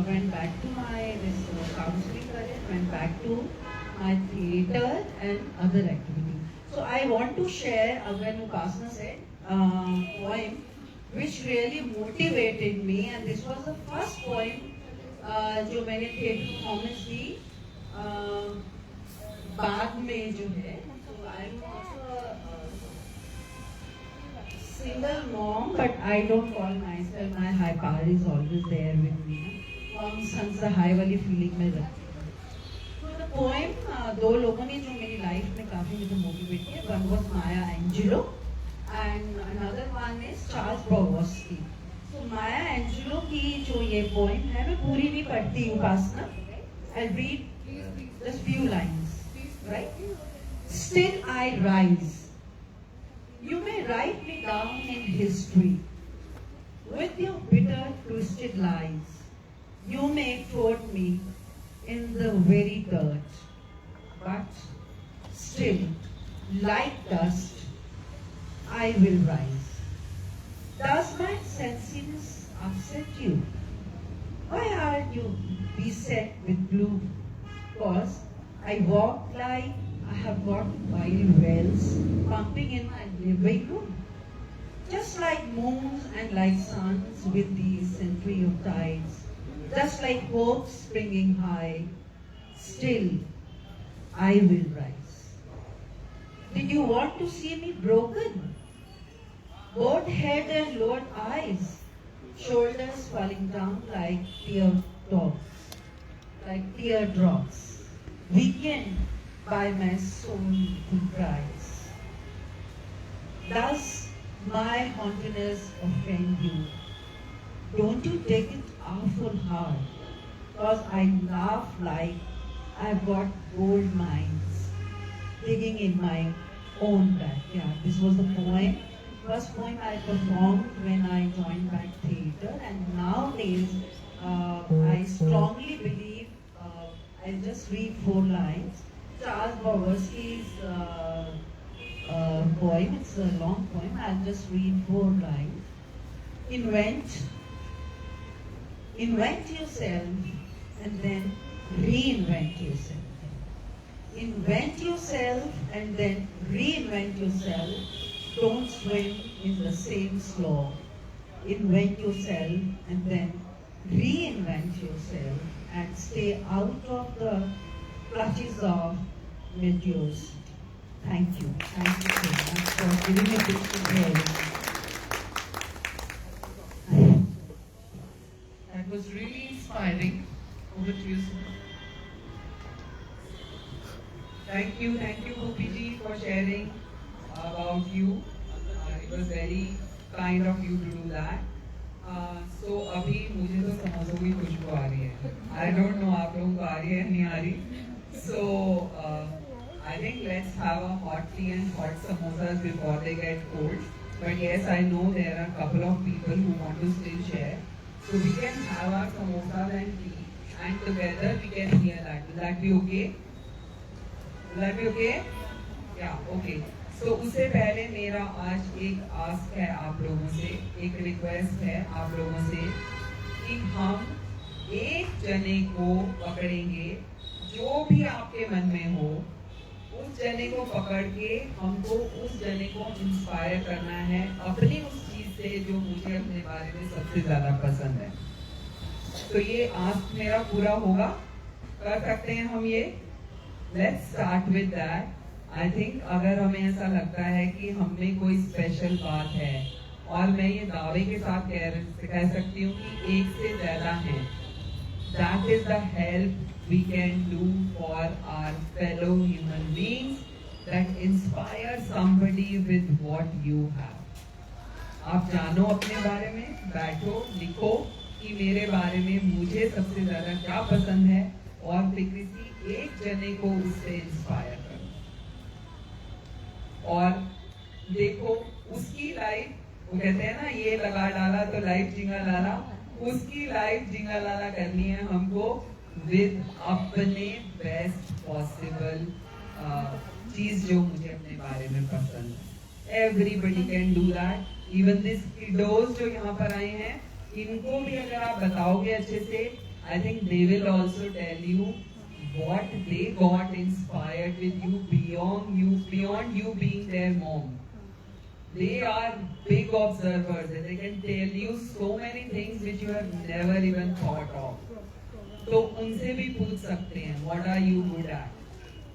went back to my this counseling career, went back to my theater and other activities. So I want to share, when Upasana said, poem which really motivated me, and this was the first poem जो मैंने theatre performance दी बाद में जो है. So I am also a single mom, but I don't call myself, my high power is always there with me. Mom son से high वाली feeling में रखती हूँ. तो द पोएम, दो लोगों ने जो मेरी लाइफ में काफी मुझे मोटिवेट किया. One was Maya Angelou and another one is Charles Bukowski. तो माया एंजेलो की जो ये पोएम है, मैं पूरी नहीं पढ़ती Upasana, I read just few lines, right. Still I rise, you may write me down in history with your bitter twisted lies. You may thwart me in the very dirt, but still, like dust, I will rise. Does my senses upset you? Why are you beset with blue? Cause I walk like I have got wild wells pumping in my living room. Just like moons and like suns with the century of tides, just like hopes springing high, still I will rise. Did you want to see me broken? Bowed head and lowered eyes, shoulders falling down like teardrops, weakened by my soulful cries. Does my haughtiness offend you? Don't you take it awful hard, cause I laugh like I've got gold mines digging in my own backyard. This was the poem, first poem I performed when I joined back theatre, and nowadays I strongly believe, I'll just read 4 lines. Charles Bukowski's poem, it's a long poem, I'll just read 4 lines. Invent yourself and then reinvent yourself. Invent yourself and then reinvent yourself. Don't swim in the same slough. Invent yourself and then reinvent yourself and stay out of the clutches of mediocrity. Thank you. Thank you so much for giving me this hearing. That was really inspiring. Over to you, Suma. Thank you, Bhupiji, for sharing about you. It was very kind of you to do that. So अभी मुझे तो समोसों की खुशबू आ रही है. I don't know आप लोगों को आ रही है नहीं आ रही. So I think let's have a hot tea and hot samosas before they get cold. But yes, I know there are a couple of people who want to still share. So we can have our samosas and tea, and together we can hear that. Will that be okay? Will that be okay? Yeah, okay. So उससे पहले मेरा आज एक ask है आप लोगों से, एक रिक्वेस्ट है आप लोगों से कि हम एक जने को पकड़ेंगे, जो भी आपके मन में हो, उस जने को पकड़ के हमको उस जने को इंस्पायर करना है अपनी उस चीज से जो मुझे अपने बारे में सबसे ज्यादा पसंद है. तो ये आस्क मेरा पूरा होगा, कर सकते हैं हम ये. Let's start with that. I think अगर हमें ऐसा लगता है कि हम में कोई स्पेशल बात है, और मैं ये दावे के साथ कह सकती हूँ कि एक से ज्यादा है, that is the help we can do for our fellow human beings, that inspire somebody with what you have. आप जानो अपने बारे में, बैठो लिखो कि मेरे बारे में मुझे सबसे ज्यादा क्या पसंद है, और फिर किसी एक जने को उससे इंस्पायर करो. और देखो उसकी लाइफ, वो कहते हैं ना ये लगा डाला तो लाइफ जिंगा लाला, उसकी लाइफ जिंगा लाला करनी है हमको विद अपने बेस्ट पॉसिबल चीज जो मुझे अपने बारे में पसंद है. Everybody can do that. Even this kiddos जो यहाँ पर आए हैं, इनको भी अगर आप बताओगे अच्छे से, I think they will also tell you what they got inspired with you beyond you being their mom. They are big observers and they can tell you so many things which you have never even thought of. तो उनसे भी पूछ सकते हैं what are you good at,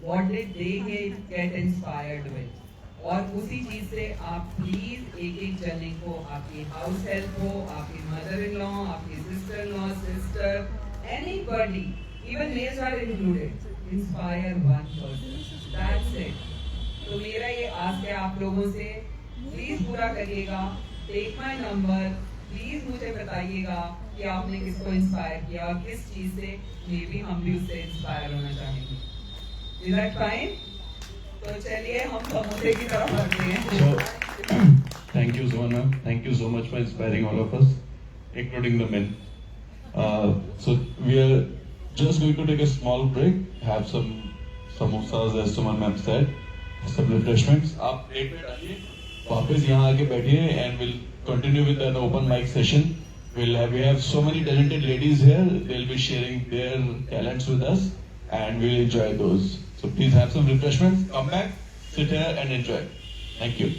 what did they get inspired with. और उसी चीज से आप प्लीज एक एक जने को, आपकी हाउस हेल्प हो, आपकी मदर इन लॉ, आपकी sister in law, sister, anybody, even males are included, inspire one person. That's it. तो मेरा ये आस्क है आप लोगों से, प्लीज पूरा करिएगा. टेक माय नंबर, प्लीज मुझे बताइएगा कि आपने किसको इंस्पायर किया और किस चीज से मे बी हम भी उससे इंस्पायर होना चाहेंगे. Is that fine? तो चलिए हम समोसे की तरफ बढ़ते हैं. Thank you, Sumana. Thank you so much for inspiring all of us, including the men. So we are just going to take a small break, have some samosas as Suman ma'am said, some refreshments. आप एक minute आइए, वापस यहाँ आके बैठिए, and we'll continue with an open mic session. We have so many talented ladies here. They'll be sharing their talents with us, and we'll enjoy those. So please have some refreshments. Come back, sit here, and enjoy. Thank you.